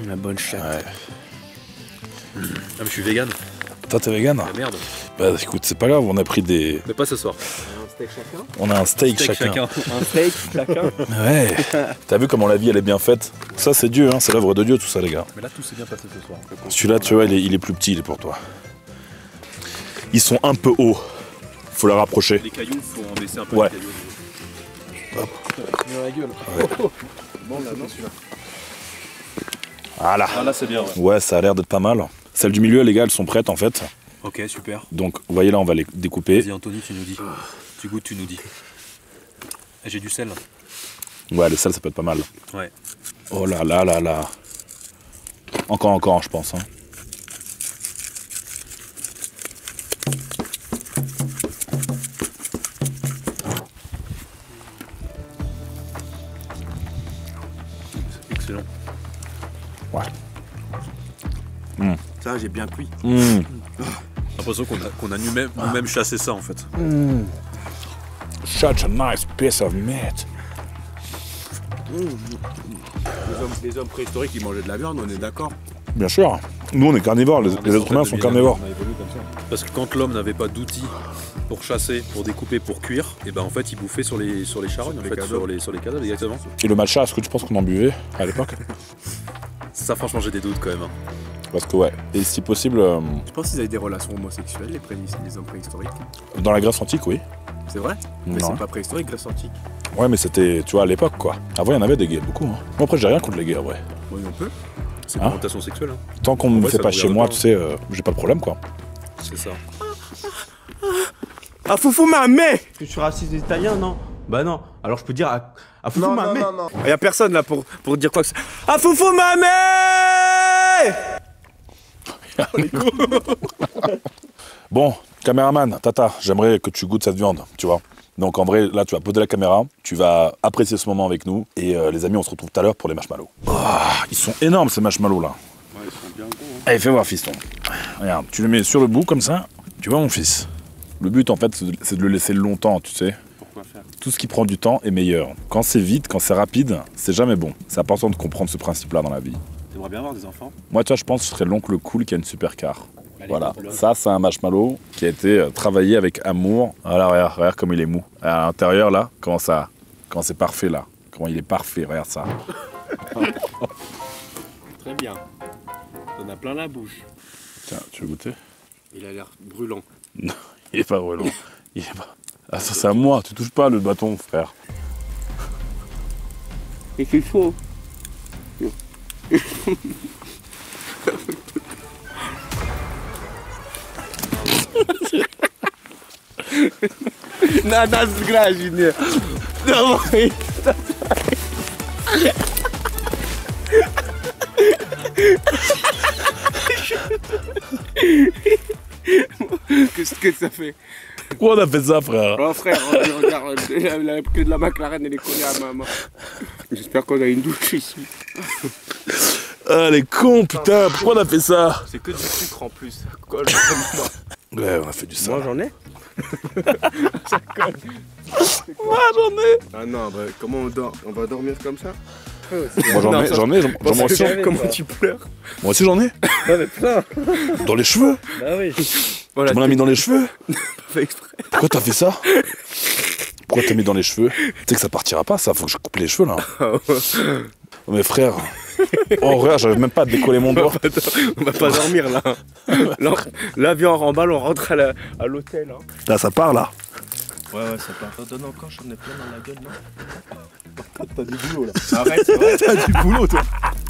Speaker 1: La bonne chatte.
Speaker 2: Ouais.
Speaker 4: Ah mais je suis vegan.
Speaker 2: Toi t'es vegan?
Speaker 4: Ah merde.
Speaker 2: Bah écoute, c'est pas grave, on a pris des...
Speaker 4: Mais pas ce soir.
Speaker 1: Un steak chacun.
Speaker 2: On a un steak chacun.
Speaker 1: Un steak chacun.
Speaker 2: Ouais. T'as vu comment la vie elle est bien faite? Ça c'est Dieu, hein, c'est l'œuvre de Dieu tout ça les gars.
Speaker 4: Mais là tout s'est bien passé ce soir.
Speaker 2: Celui-là tu vois il est plus petit, il est pour toi. Ils sont un peu hauts. Faut les rapprocher.
Speaker 4: Les cailloux, faut en baisser un peu
Speaker 2: Ouais.
Speaker 4: les cailloux.
Speaker 1: Dans la gueule. Bon là non celui-là.
Speaker 2: Voilà.
Speaker 4: Ah là c'est bien. Ouais.
Speaker 2: Ouais, ça a l'air d'être pas mal. Celles du milieu les gars elles sont prêtes en fait.
Speaker 4: Ok, super.
Speaker 2: Donc vous voyez là on va les découper.
Speaker 4: Vas-y Anthony, tu nous dis. Tu goûtes, tu nous dis. J'ai du sel.
Speaker 2: Ouais le sel ça peut être pas mal.
Speaker 4: Ouais.
Speaker 2: Oh là là là là. Encore je pense. Hein.
Speaker 4: Excellent.
Speaker 2: Ouais.
Speaker 1: Ça j'ai bien cuit.
Speaker 4: J'ai l'impression qu'on a nous-mêmes chassé ça en fait.
Speaker 2: Such a nice piece of meat.
Speaker 1: Les hommes préhistoriques ils mangeaient de la viande, on est d'accord.
Speaker 2: Bien sûr. Nous on est carnivores, les êtres humains sont carnivores.
Speaker 4: Parce que quand l'homme n'avait pas d'outils pour chasser, pour découper, pour cuire, et ben en fait il bouffait sur les charognes, en fait, sur les cadavres exactement.
Speaker 2: Et le matcha, est-ce que tu penses qu'on en buvait à l'époque?
Speaker 4: Ça franchement j'ai des doutes quand même. Hein.
Speaker 2: Parce que ouais, et si possible,
Speaker 1: Je pense qu'ils avaient des relations homosexuelles, les hommes préhistoriques.
Speaker 2: dans la Grèce antique, oui.
Speaker 1: C'est vrai? Mais
Speaker 2: Non.
Speaker 1: c'est pas préhistorique, Grèce antique.
Speaker 2: Ouais, mais c'était, tu vois, à l'époque, quoi. Avant, il y en avait des gays, beaucoup. Hein. Moi, après, j'ai rien contre les gays, ouais.
Speaker 1: Oui, on peut.
Speaker 4: C'est
Speaker 2: Hein
Speaker 4: une orientation sexuelle. Hein.
Speaker 2: Tant qu'on ne me
Speaker 4: Ouais,
Speaker 2: fait
Speaker 4: ça
Speaker 2: pas
Speaker 4: me
Speaker 2: chez
Speaker 4: regarde
Speaker 2: moi,
Speaker 4: pas.
Speaker 2: tu sais, j'ai pas de problème, quoi.
Speaker 4: C'est ça.
Speaker 1: Ah foufou ma mère! Que je suis raciste italien, non? Bah non. Alors je peux dire à foufou ma mère. Y a personne là pour dire quoi que c'est. Ah foufou ma mère!
Speaker 2: Bon, caméraman, Tata, j'aimerais que tu goûtes cette viande, tu vois. Donc en vrai, là, tu vas poser la caméra, tu vas apprécier ce moment avec nous, et les amis, on se retrouve tout à l'heure pour les marshmallows. Oh, ils sont énormes, ces marshmallows, là.
Speaker 4: Ouais, ils sont bien gros. Hein.
Speaker 2: Allez, fais voir, fiston. Regarde, tu le mets sur le bout, comme ça. Tu vois, mon fils? Le but, en fait, c'est de le laisser longtemps, tu sais.
Speaker 4: Pourquoi faire?
Speaker 2: Tout ce qui prend du temps est meilleur. Quand c'est vite, quand c'est rapide, c'est jamais bon. C'est important de comprendre ce principe-là dans la vie.
Speaker 4: T'aimerais bien avoir des enfants?
Speaker 2: Moi, tu vois, je pense que je serais l'oncle cool qui a une supercar. Voilà, ça c'est un marshmallow qui a été travaillé avec amour. Voilà, regarde comme il est mou. À l'intérieur là, comment c'est parfait là. Comment il est parfait, regarde ça.
Speaker 1: Très bien. T'en as plein la bouche.
Speaker 2: Tiens, tu veux goûter?
Speaker 1: Il a l'air brûlant.
Speaker 2: Non, il est pas brûlant. Il est pas... Ah ça c'est à moi, tu touches pas le bâton frère.
Speaker 1: Et c'est chaud. Nada zgražine. Давай. Qu'est-ce que ça fait?
Speaker 2: Pourquoi on a fait ça frère?
Speaker 1: Oh frère, regarde, la queue de la McLaren elle est collée à ma main. J'espère qu'on a une douche ici.
Speaker 2: Ah les cons putain, pourquoi on a fait ça?
Speaker 1: C'est que du sucre en plus. Ça colle.
Speaker 2: Ouais, on a fait du sang.
Speaker 1: Moi j'en ai. Ça colle.
Speaker 2: Moi j'en ai.
Speaker 1: Ah non, bah, comment on dort? On va dormir comme ça?
Speaker 2: Moi j'en ai, moi aussi.
Speaker 1: Comment tu pleures?
Speaker 2: Moi aussi j'en ai.
Speaker 1: Non mais plein.
Speaker 2: Dans les cheveux.
Speaker 1: Bah oui. Voilà,
Speaker 2: Tu m'en as mis dans les cheveux?
Speaker 1: pas fait exprès.
Speaker 2: Pourquoi t'as fait ça? Pourquoi t'as mis dans les cheveux? Tu sais que ça partira pas ça, faut que je coupe les cheveux là. Oh, mais frère, oh regarde, j'arrive même pas à décoller mon doigt.
Speaker 1: On va pas dormir là. Là, viens, on remballe, on rentre à l'hôtel. Hein.
Speaker 2: Là ça part là.
Speaker 1: Ouais, ça part. Donne encore, j'en ai plein dans la gueule, non? T'as du boulot là. Arrête, ouais. T'as du boulot toi.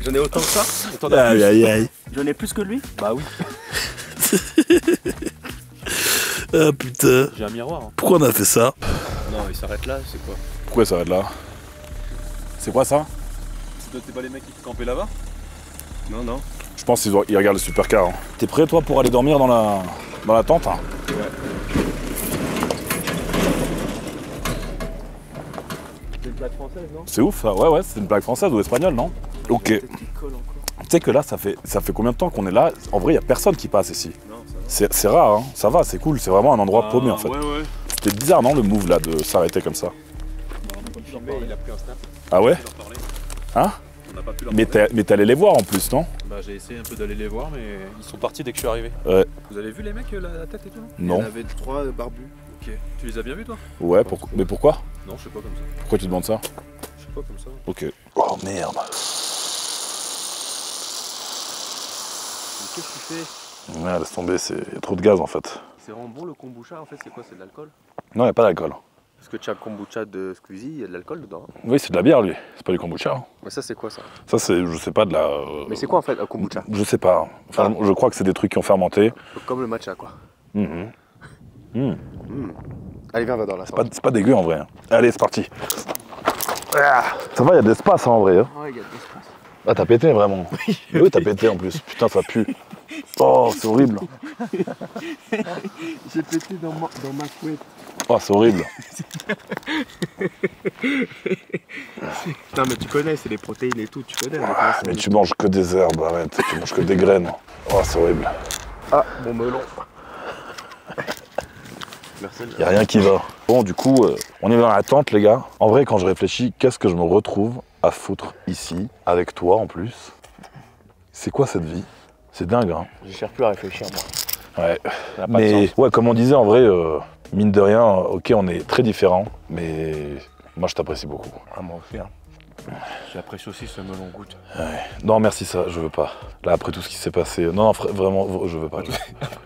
Speaker 1: J'en ai autant que ça? T'en as
Speaker 2: Aïe
Speaker 1: plus?
Speaker 2: aïe aïe.
Speaker 1: J'en ai plus que lui? Bah oui.
Speaker 2: Ah putain.
Speaker 4: J'ai un miroir. Hein.
Speaker 2: Pourquoi on a fait ça?
Speaker 4: Non, il s'arrête là, c'est quoi?
Speaker 2: Pourquoi ça va être là? C'est quoi ça?
Speaker 4: C'est pas les mecs qui te campaient là-bas?
Speaker 1: Non, non.
Speaker 2: Je pense qu'ils regardent le supercar. Hein. T'es prêt toi pour aller dormir dans la tente hein?
Speaker 1: C'est une plaque française, non?
Speaker 2: C'est ouf ça, ouais, c'est une blague française ou espagnole, non? Ok. Tu sais que là, ça fait combien de temps qu'on est là? En vrai, il n'y a personne qui passe ici.
Speaker 1: Non, ça va.
Speaker 2: C'est rare, hein. Ça va, c'est cool, c'est vraiment un endroit paumé en fait.
Speaker 4: Ouais.
Speaker 2: C'était bizarre, non, le move là, de s'arrêter comme ça?
Speaker 4: Il a pris un snap.
Speaker 2: Ah ouais?
Speaker 4: On leur parlait.
Speaker 2: Hein?
Speaker 4: On n'a pas pu leur
Speaker 2: Mais
Speaker 4: parler.
Speaker 2: t'es allé les voir en plus, non?
Speaker 4: Bah, j'ai essayé un peu d'aller les voir, mais ils sont partis dès que je suis arrivé.
Speaker 2: Ouais.
Speaker 4: Vous avez vu les mecs, la tête et tout?
Speaker 2: Non.
Speaker 1: Il y en avait 3 barbus.
Speaker 4: Ok. Tu les as bien vus, toi?
Speaker 2: Ouais, mais pourquoi?
Speaker 4: Non, je sais pas comme ça.
Speaker 2: Pourquoi tu demandes ça?
Speaker 4: Je sais pas comme ça.
Speaker 2: Ok. Oh merde.
Speaker 1: Qu'est-ce que tu fais?
Speaker 2: Ouais, laisse tomber, il y a trop de gaz en fait.
Speaker 1: C'est vraiment bon le kombucha en fait, c'est quoi? C'est de l'alcool?
Speaker 2: Non, il n'y a pas d'alcool.
Speaker 1: Parce que tu as le kombucha de Squeezie, il y a de l'alcool dedans.
Speaker 2: Oui, c'est de la bière lui, c'est pas du kombucha. Hein.
Speaker 1: Mais ça c'est quoi ça?
Speaker 2: Ça, c'est, je sais pas, de la.
Speaker 1: Mais c'est quoi en fait un kombucha?
Speaker 2: Je sais pas. Enfin, je crois que c'est des trucs qui ont fermenté.
Speaker 1: Comme le matcha quoi.
Speaker 2: Mhm. Mhm.
Speaker 1: Allez viens, on va dans la salle.
Speaker 2: C'est pas dégueu en vrai. Hein. Allez, c'est parti. Ah, ça va, il y a de l'espace hein, en vrai. Hein.
Speaker 1: Ouais, il y a de l'espace.
Speaker 2: Ah, t'as pété vraiment. Oui, t'as pété en plus. Putain, ça pue. Oh, c'est horrible.
Speaker 1: J'ai pété dans ma couette.
Speaker 2: Oh, c'est horrible.
Speaker 1: Non mais tu connais, c'est les protéines et tout, tu connais.
Speaker 2: Ah, mais tu manges que des herbes, arrête. Tu manges que des graines. Oh, c'est horrible.
Speaker 1: Ah, mon melon. Merci.
Speaker 2: Y a rien qui va. Bon, du coup, on est dans la tente, les gars. En vrai, quand je réfléchis, qu'est-ce que je me retrouve à foutre ici, avec toi en plus? C'est quoi cette vie? C'est dingue, hein.
Speaker 1: Je cherche plus à réfléchir moi.
Speaker 2: Ouais.
Speaker 1: Ça n'a pas de
Speaker 2: Mais
Speaker 1: sens.
Speaker 2: ouais, comme on disait, en vrai, mine de rien, ok, on est très différents, mais moi, je t'apprécie beaucoup.
Speaker 1: Ah moi aussi. Hein. J'apprécie aussi ce melon goutte.
Speaker 2: Ouais. Non, merci, ça, je veux pas. Là, après tout ce qui s'est passé, non, vraiment, je veux pas.
Speaker 1: Tout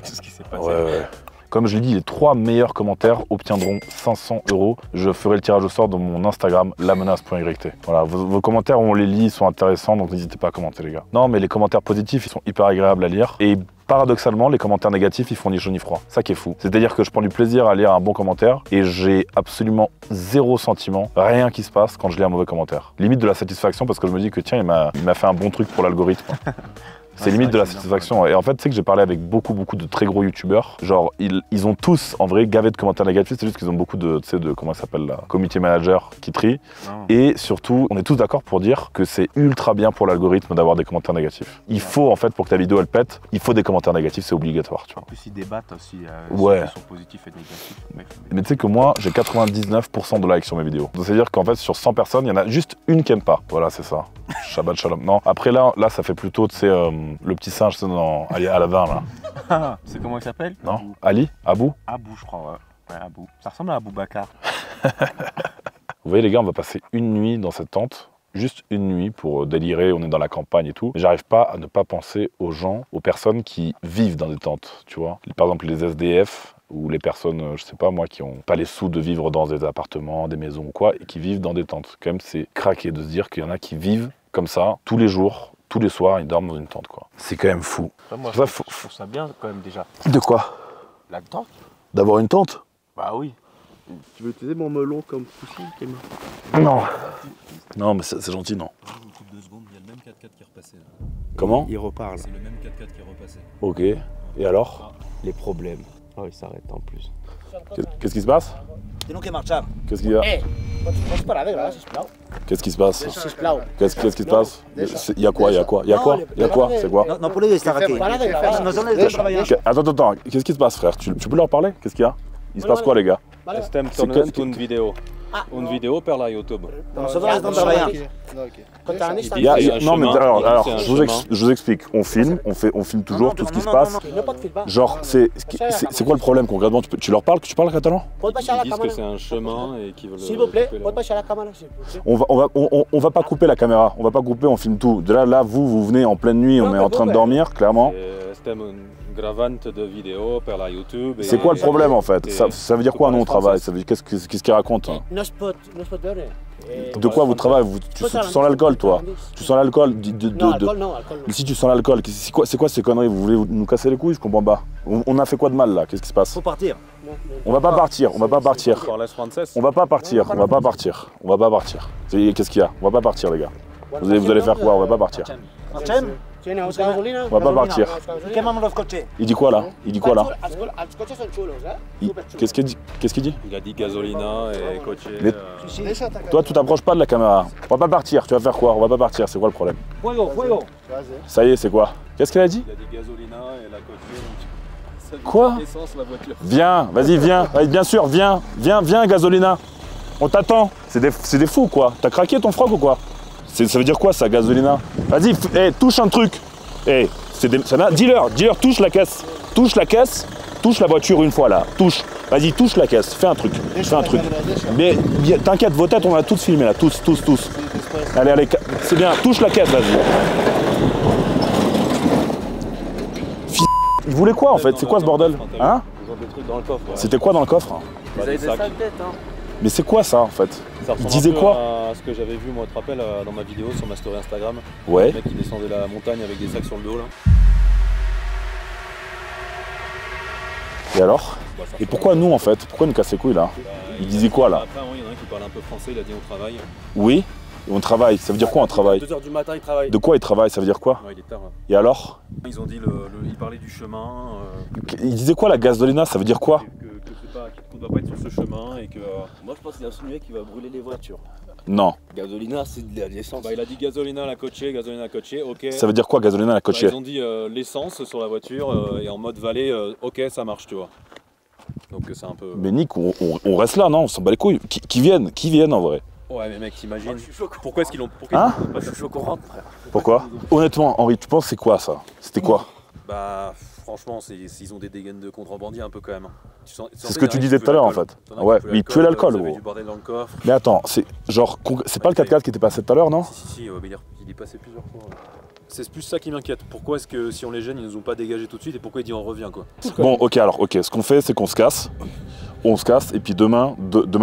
Speaker 1: ce qui s'est passé.
Speaker 2: Ouais. Comme je l'ai dit, les 3 meilleurs commentaires obtiendront 500 €. Je ferai le tirage au sort dans mon Instagram, lamenace.yt. Voilà, vos commentaires, on les lit, ils sont intéressants, donc n'hésitez pas à commenter, les gars. Non, mais les commentaires positifs, ils sont hyper agréables à lire. Et paradoxalement, les commentaires négatifs, ils font ni chaud ni froid. Ça qui est fou. C'est-à-dire que je prends du plaisir à lire un bon commentaire et j'ai absolument 0 sentiment, rien qui se passe quand je lis un mauvais commentaire. Limite de la satisfaction parce que je me dis que tiens, il m'a fait un bon truc pour l'algorithme. C'est limite de la satisfaction. Et en fait, tu sais que j'ai parlé avec beaucoup de très gros youtubeurs. Genre, ils ont tous, en vrai, gavé de commentaires négatifs. C'est juste qu'ils ont beaucoup de, tu sais, de, comment ça s'appelle, là, community manager qui trient. Et surtout, on est tous d'accord pour dire que c'est ultra bien pour l'algorithme d'avoir des commentaires négatifs. Il faut, en fait, pour que ta vidéo, elle pète, il faut des commentaires négatifs, c'est obligatoire, tu vois.
Speaker 1: En plus ils débattent aussi.
Speaker 2: Ouais.
Speaker 1: Ils sont positifs et négatifs.
Speaker 2: Mais tu sais que moi, j'ai 99% de likes sur mes vidéos. Donc, c'est-à-dire qu'en fait, sur 100 personnes, il y en a juste une qui aime pas. Voilà, c'est ça. Shabbat shalom. Non, après là, ça fait plutôt, tu sais, le petit singe, c'est dans Aladdin, là.
Speaker 1: C'est comment il s'appelle?
Speaker 2: Non? Ali? Abou?
Speaker 1: Abou, je crois, ouais. Ouais, Abou. Ça ressemble à Abou Bakar.
Speaker 2: Vous voyez, les gars, on va passer une nuit dans cette tente. Juste une nuit pour délirer, on est dans la campagne et tout. Mais j'arrive pas à ne pas penser aux gens, aux personnes qui vivent dans des tentes, tu vois. Par exemple, les SDF ou les personnes, je sais pas moi, qui ont pas les sous de vivre dans des appartements, des maisons ou quoi, et qui vivent dans des tentes. Quand même, c'est craqué de se dire qu'il y en a qui vivent comme ça, tous les jours, tous les soirs, ils dorment dans une tente, quoi. C'est quand même fou.
Speaker 1: Ouais, moi,
Speaker 2: Ça,
Speaker 1: je trouve ça bien quand même déjà.
Speaker 2: De quoi?
Speaker 1: La tente?
Speaker 2: D'avoir une tente?
Speaker 1: Bah oui. Tu veux utiliser mon melon comme coussin, Clément?
Speaker 2: Non. Non, mais c'est gentil, non.
Speaker 4: 2 secondes, il y a le même 4x4 qui est repassé.
Speaker 2: Comment?
Speaker 1: Il reparle.
Speaker 4: C'est le même 4x4 qui est repassé.
Speaker 2: Ok. Et alors?
Speaker 1: Les problèmes. Oh, il s'arrête en plus.
Speaker 2: Qu'est-ce qui se passe?
Speaker 6: Tengo que marchar.
Speaker 2: Qu'est-ce qu'il y a?
Speaker 6: Pots parar de gràcies, sisplau?
Speaker 2: Qu'est-ce qui se passe?
Speaker 6: Sisplau.
Speaker 2: Qu'est-ce qui se passe? Il y a quoi? C'est quoi?
Speaker 6: No puedes estar aquí. Para de gravar. Nosotros necesitamos trabajar.
Speaker 2: Attends, qu'est-ce qui se passe, frère? Tu peux leur parler? Qu'est-ce qu'il y a? Il se passe quoi, les gars?
Speaker 4: Estem
Speaker 2: C'est
Speaker 4: tornant
Speaker 2: que-
Speaker 4: une vidéo. Une vidéo per la YouTube.
Speaker 6: Nosotros necesitamos trabajar. Contra Anista.
Speaker 2: Il y a-
Speaker 4: C'est un
Speaker 2: non, mais
Speaker 4: chemin,
Speaker 2: alors
Speaker 4: c'est un
Speaker 2: je vous explique. On filme toujours tout ce qui se passe.
Speaker 6: No pot filmar.
Speaker 2: Genre, c'est quoi le problème concrètement? Tu leur parles? Tu parles catalan?
Speaker 6: Pot baixar
Speaker 4: Ils
Speaker 6: la
Speaker 4: disent que
Speaker 6: càmera?
Speaker 4: c'est un chemin et qu'ils veulent.
Speaker 6: S'il vous plaît,
Speaker 4: couper
Speaker 6: pot
Speaker 4: la-
Speaker 6: baixar la càmera, s'il vous plaît?
Speaker 2: On va pas couper la caméra. On va pas couper, on filme tout. Là, vous venez en pleine nuit, on est en train de dormir, clairement.
Speaker 4: Estem gravante de vidéo per la YouTube.
Speaker 2: C'est quoi le problème en fait? Ça veut dire quoi, nous, au travail? Qu'est-ce qu'il raconte? Hein?
Speaker 6: No es pot veure.
Speaker 2: De quoi vous travaillez? Tu sens l'alcool, toi? Tu sens l'alcool?
Speaker 6: No, alcool no, alcool no.
Speaker 2: Si tu sens l'alcool, c'est quoi ces conneries? Vous voulez nous casser les couilles? Je comprends pas. On a fait quoi de mal là? Qu'est-ce qui se passe?
Speaker 6: Faut partir.
Speaker 2: On va pas partir. On va pas partir.
Speaker 4: Parles français?
Speaker 2: On va pas partir. Qu'est-ce qu'il y a? On va pas partir, les gars. Vous allez faire quoi? On va pas partir.
Speaker 6: Marxem?
Speaker 1: Tiene mucha gasolina.
Speaker 2: On va pas partir.
Speaker 6: Quemamos los coches.
Speaker 2: Il dit quoi là?
Speaker 6: Els cotxes són xulos,
Speaker 2: Qu'est-ce qu'il dit?
Speaker 4: Il a dit gasolina et coche.
Speaker 2: Mais- Toi, tu t'approches pas de la caméra. On va pas partir. Tu vas faire quoi? On va pas partir. C'est quoi le problème?
Speaker 6: Fuego.
Speaker 2: Ça y est, c'est quoi? Qu'est-ce qu'elle a dit?
Speaker 4: Il a dit gasolina et la coche.
Speaker 2: Quoi?
Speaker 4: Essence la voiture.
Speaker 2: Viens, vas-y, viens. Allez, bien sûr, viens, Gasolina. On t'attend. C'est des fous, quoi. T'as craqué ton froc ou quoi? Ça veut dire quoi, ça, Gasolina? Vas-y, touche un truc. Hey, dis-leur, touche la caisse. Touche la caisse, touche la voiture une fois là. Touche. Vas-y, touche la caisse, fais un truc. Mais t'inquiète, vos têtes, on va tous filmer là, tous. Allez, c'est bien, touche la caisse, vas-y. Il voulait quoi en fait? C'est quoi ce bordel? Hein? C'était quoi dans le coffre?
Speaker 1: Ils avaient des sales têtes, hein.
Speaker 2: Mais c'est quoi ça en fait? Il disait quoi?
Speaker 4: Ce que j'avais vu, moi, tu te rappelles, dans ma vidéo sur ma story Instagram.
Speaker 2: Ouais.
Speaker 4: Le mec qui descendait la montagne avec des sacs sur le dos là.
Speaker 2: Et alors? Et pourquoi nous en fait? Pourquoi nous casser les couilles là? Il disait quoi là?
Speaker 4: Après, il y en a un qui parlait un peu français, il a dit on travaille.
Speaker 2: Oui? On travaille, ça veut dire quoi on travaille?
Speaker 1: 2 h du matin, il travaille.
Speaker 2: De quoi il travaille? Ça veut dire quoi?
Speaker 4: Ouais, il est tard.
Speaker 2: Et alors?
Speaker 4: Ils ont dit, il parlait du chemin.
Speaker 2: Il disait quoi la gasolina? Ça veut dire quoi?
Speaker 4: Qu'on ne doit pas être sur ce chemin et que.
Speaker 1: Moi, je pense qu'il a insinué qu'il va brûler les voitures.
Speaker 2: Non.
Speaker 1: Gasolina, c'est de l'essence.
Speaker 4: Bah, il a dit gasolina à la coachée, ok.
Speaker 2: Ça veut dire quoi gasolina à la coachée?
Speaker 4: Ils ont dit l'essence sur la voiture et en mode vallée, ok, ça marche, tu vois. Donc c'est un peu.
Speaker 2: Mais Nick, on reste là, non? On s'en bat les couilles. Qui viennent en vrai?
Speaker 4: Ouais, mais mec, t'imagines.
Speaker 1: Oh,
Speaker 4: pourquoi est-ce qu'ils l'ont.
Speaker 2: Hein?
Speaker 1: Je suis chaud qu'on rentre, frère.
Speaker 2: Pourquoi? Honnêtement, Henri, tu penses c'est quoi ça? C'était quoi?
Speaker 4: Bah, franchement, ils ont des dégaines de contrebandiers un peu quand même.
Speaker 2: C'est ce que tu disais tout à l'heure en fait. Ouais, mais il puait l'alcool, gros.
Speaker 4: Du bordel dans le coffre.
Speaker 2: Mais attends, c'est genre, c'est pas le 4x4 qui était passé tout à l'heure, non?
Speaker 4: Si, mais il est passé plusieurs fois. C'est plus ça qui m'inquiète. Pourquoi est-ce que si on les gêne, ils nous ont pas dégagé tout de suite et pourquoi il dit on revient quoi?
Speaker 2: Bon, ok, ce qu'on fait, c'est qu'on se casse. On se casse et puis demain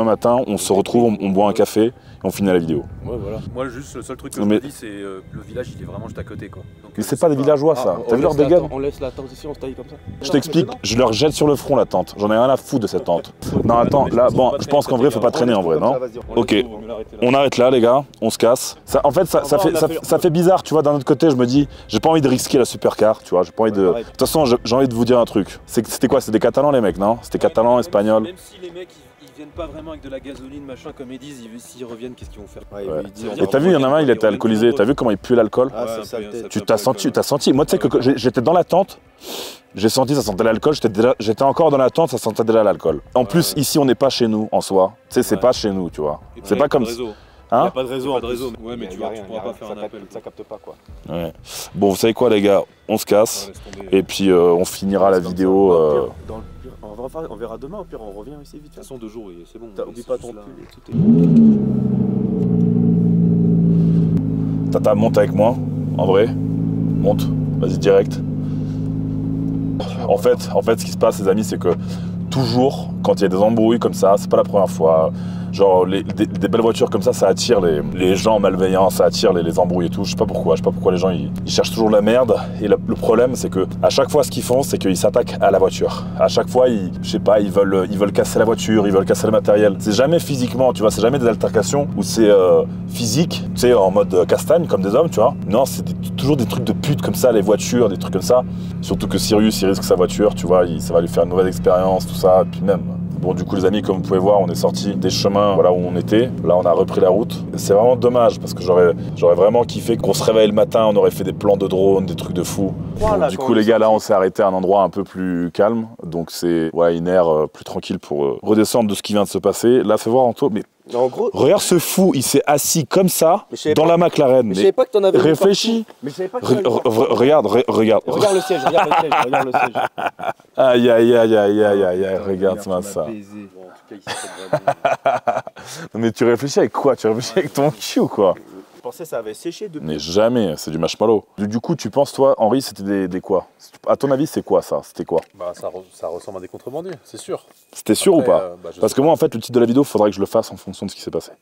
Speaker 2: matin, on se retrouve, on boit un café et on finit la vidéo.
Speaker 1: Ouais, voilà.
Speaker 4: Moi, juste le seul truc que je me dis, c'est le village, il est vraiment juste à côté quoi. Donc,
Speaker 2: Mais c'est pas des villageois ça. T'as vu leur dégaine?
Speaker 1: On laisse la tente ici, on se taille comme ça.
Speaker 2: Je t'explique, je leur jette sur le front la tente. J'en ai rien à foutre de cette tente. Non, attends, là, bon, je pense qu'en vrai, faut pas traîner en vrai, non? Ok, on arrête là, les gars, on se casse. En fait, ça fait bizarre, tu vois. D'un autre côté, je me dis, j'ai pas envie de risquer la supercar, tu vois. J'ai pas envie de. De toute façon, j'ai envie de vous dire un truc. C'était quoi? C'était des Catalans, les mecs, non? C'était Catalans, Espagnols.
Speaker 4: Même si les mecs ils viennent pas vraiment avec de la gasoline, machin, comme ils disent, s'ils reviennent, qu'est-ce qu'ils vont faire?
Speaker 2: Ouais. Et t'as vu, il y en a un, il était alcoolisé. T'as vu comment il pue l'alcool?
Speaker 1: Ah, c'est ça.
Speaker 2: Tu t'as senti. Moi, tu sais que j'étais dans la tente. J'ai senti, ça sentait l'alcool, j'étais encore dans la tente, ça sentait déjà l'alcool. En plus, ici, on n'est pas chez nous, en soi. Tu sais, c'est pas chez nous, tu vois. C'est pas comme...
Speaker 1: Il n'y a pas de réseau.
Speaker 4: Ouais, mais tu pourras pas faire un appel.
Speaker 1: Ça capte pas quoi.
Speaker 2: Ouais. Bon, vous savez quoi, les gars? On se casse. Et puis, on finira la vidéo...
Speaker 1: Dans le pire, on verra demain, au pire, on revient ici vite.
Speaker 4: De toute façon, 2 jours, c'est bon.
Speaker 1: Oublie pas ton pull et tout est...
Speaker 2: Tata, monte avec moi, en vrai. Monte, vas-y, direct. En fait, ce qui se passe, les amis, c'est que toujours, quand il y a des embrouilles comme ça, c'est pas la première fois. Genre, des belles voitures comme ça attire les gens malveillants, ça attire les embrouilles et tout. Je sais pas pourquoi les gens ils cherchent toujours la merde. Et le problème, c'est que à chaque fois, ce qu'ils font, c'est qu'ils s'attaquent à la voiture. À chaque fois, ils veulent casser la voiture, ils veulent casser le matériel. C'est jamais physiquement, tu vois, c'est jamais des altercations où c'est physique, tu sais, en mode castagne, comme des hommes, tu vois. Non, c'est toujours des trucs de pute comme ça, les voitures, des trucs comme ça. Surtout que Sirius, il risque sa voiture, tu vois, ça va lui faire une mauvaise expérience, tout ça, et puis même. Bon, du coup, les amis, comme vous pouvez voir, on est sorti des chemins voilà, où on était. Là, on a repris la route. C'est vraiment dommage parce que j'aurais vraiment kiffé qu'on se réveille le matin, on aurait fait des plans de drone, des trucs de fou. Voilà, du coup, les gars, là, on s'est arrêté à un endroit un peu plus calme. Donc, c'est une aire plus tranquille pour redescendre de ce qui vient de se passer. Là, fais voir, Anto, mais
Speaker 1: en gros,
Speaker 2: regarde ce fou, il s'est assis comme ça dans la McLaren.
Speaker 1: Mais je savais pas que t'en avais.
Speaker 2: Réfléchis.
Speaker 1: Mais je savais pas que
Speaker 2: regarde.
Speaker 1: Regarde le siège, regarde le siège.
Speaker 2: Aïe, regarde-moi ça. Mais tu réfléchis avec quoi? Tu réfléchis avec ton cul ou quoi?
Speaker 1: Je pensais que ça avait séché depuis.
Speaker 2: Mais jamais, c'est du marshmallow. Du coup, tu penses, toi, Henri, c'était des quoi? À ton avis, c'est quoi ça? C'était quoi?
Speaker 4: Bah, ça ressemble à des contrebandiers, c'est sûr.
Speaker 2: C'était sûr ou pas? Parce que moi, en fait, le titre de la vidéo, il faudrait que je le fasse en fonction de ce qui s'est passé.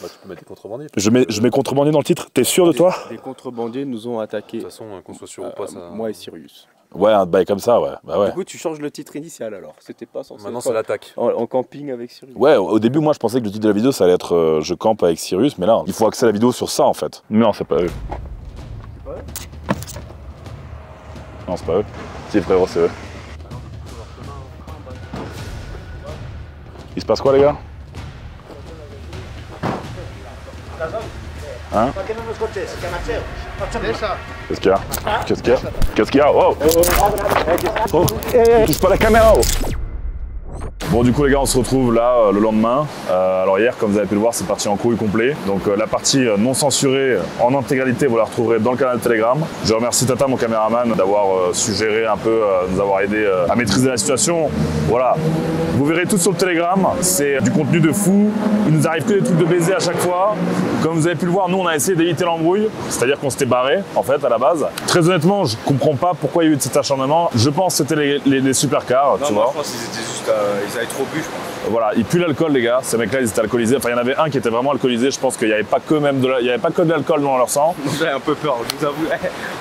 Speaker 4: Bah, tu peux mettre des contrebandiers.
Speaker 2: Je mets contrebandier dans le titre, t'es sûr de toi?
Speaker 1: Les contrebandiers nous ont attaqués.
Speaker 4: De toute façon, qu'on soit sûr ou pas, ça.
Speaker 1: Moi et Sirius.
Speaker 2: Ouais, un bail comme ça, ouais. Bah ouais.
Speaker 1: Du coup, tu changes le titre initial alors. C'était pas censé.
Speaker 4: Maintenant, c'est l'attaque.
Speaker 1: En camping avec Sirius.
Speaker 2: Ouais, au début, moi, je pensais que le titre de la vidéo, ça allait être je campe avec Sirius, mais là, il faut axer la vidéo sur ça, en fait. Non, c'est pas eux.
Speaker 1: C'est pas eux?
Speaker 2: Non, c'est pas eux. Si, frérot, c'est eux. Il se passe quoi, les gars? Hein? Qu'est-ce qu'il y a? Qu'est-ce qu'il y a? Oh! Oh! Touche pas la caméra! Oh. Bon, du coup, les gars, on se retrouve là le lendemain. Alors hier, comme vous avez pu le voir, c'est parti en couille complet. Donc la partie non censurée en intégralité, vous la retrouverez dans le canal Telegram. Je remercie Tata, mon caméraman, d'avoir suggéré un peu, nous avoir aidé à maîtriser la situation. Voilà, vous verrez tout sur le Telegram. C'est du contenu de fou. Il nous arrive que des trucs de baiser à chaque fois. Comme vous avez pu le voir, nous, on a essayé d'éviter l'embrouille. C'est-à-dire qu'on s'était barré, en fait, à la base. Très honnêtement, je comprends pas pourquoi il y a eu de cet acharnement. Je pense que c'était les supercars, tu vois.
Speaker 1: Je pense qu'ils étaient juste, ils avaient trop bu, je pense.
Speaker 2: Voilà, ils puent l'alcool, les gars. Ces mecs-là, ils étaient alcoolisés. Enfin, il y en avait un qui était vraiment alcoolisé. Je pense qu'il n'y avait pas que de l'alcool dans leur sang.
Speaker 1: J'avais un peu peur, je vous avoue.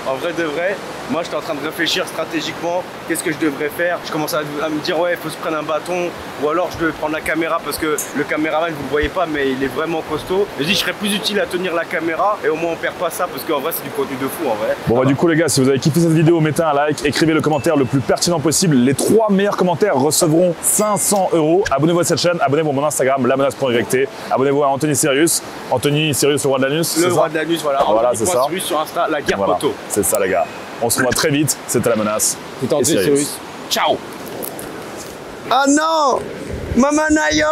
Speaker 1: En vrai de vrai, moi j'étais en train de réfléchir stratégiquement, qu'est-ce que je devrais faire. Je commençais à me dire, ouais, il faut se prendre un bâton, ou alors je devais prendre la caméra parce que le caméraman, vous le voyez pas, mais il est vraiment costaud. Je dis, je serais plus utile à tenir la caméra et au moins on perd pas ça parce qu'en vrai, c'est du contenu de fou en vrai.
Speaker 2: Bon, bah, du coup, les gars, si vous avez kiffé cette vidéo, mettez un like, écrivez le commentaire le plus pertinent possible. Les 3 meilleurs commentaires recevront 500 €. Abonnez-vous à cette chaîne, abonnez-vous à mon Instagram, lamenace.yt. Abonnez-vous à Anthony Sirius. Anthony Sirius, le roi de l'anus.
Speaker 1: Le roi de l'anus, voilà.
Speaker 2: Voilà, c'est ça.
Speaker 1: Sirius sur Insta, la guerre
Speaker 2: Voilà.
Speaker 1: poteau.
Speaker 2: C'est ça, les gars. On se revoit très vite. C'était La Menace.
Speaker 1: C'était Anthony
Speaker 2: Et Sirius.
Speaker 1: Sirius. Ciao. Ah non, Maman Nayo.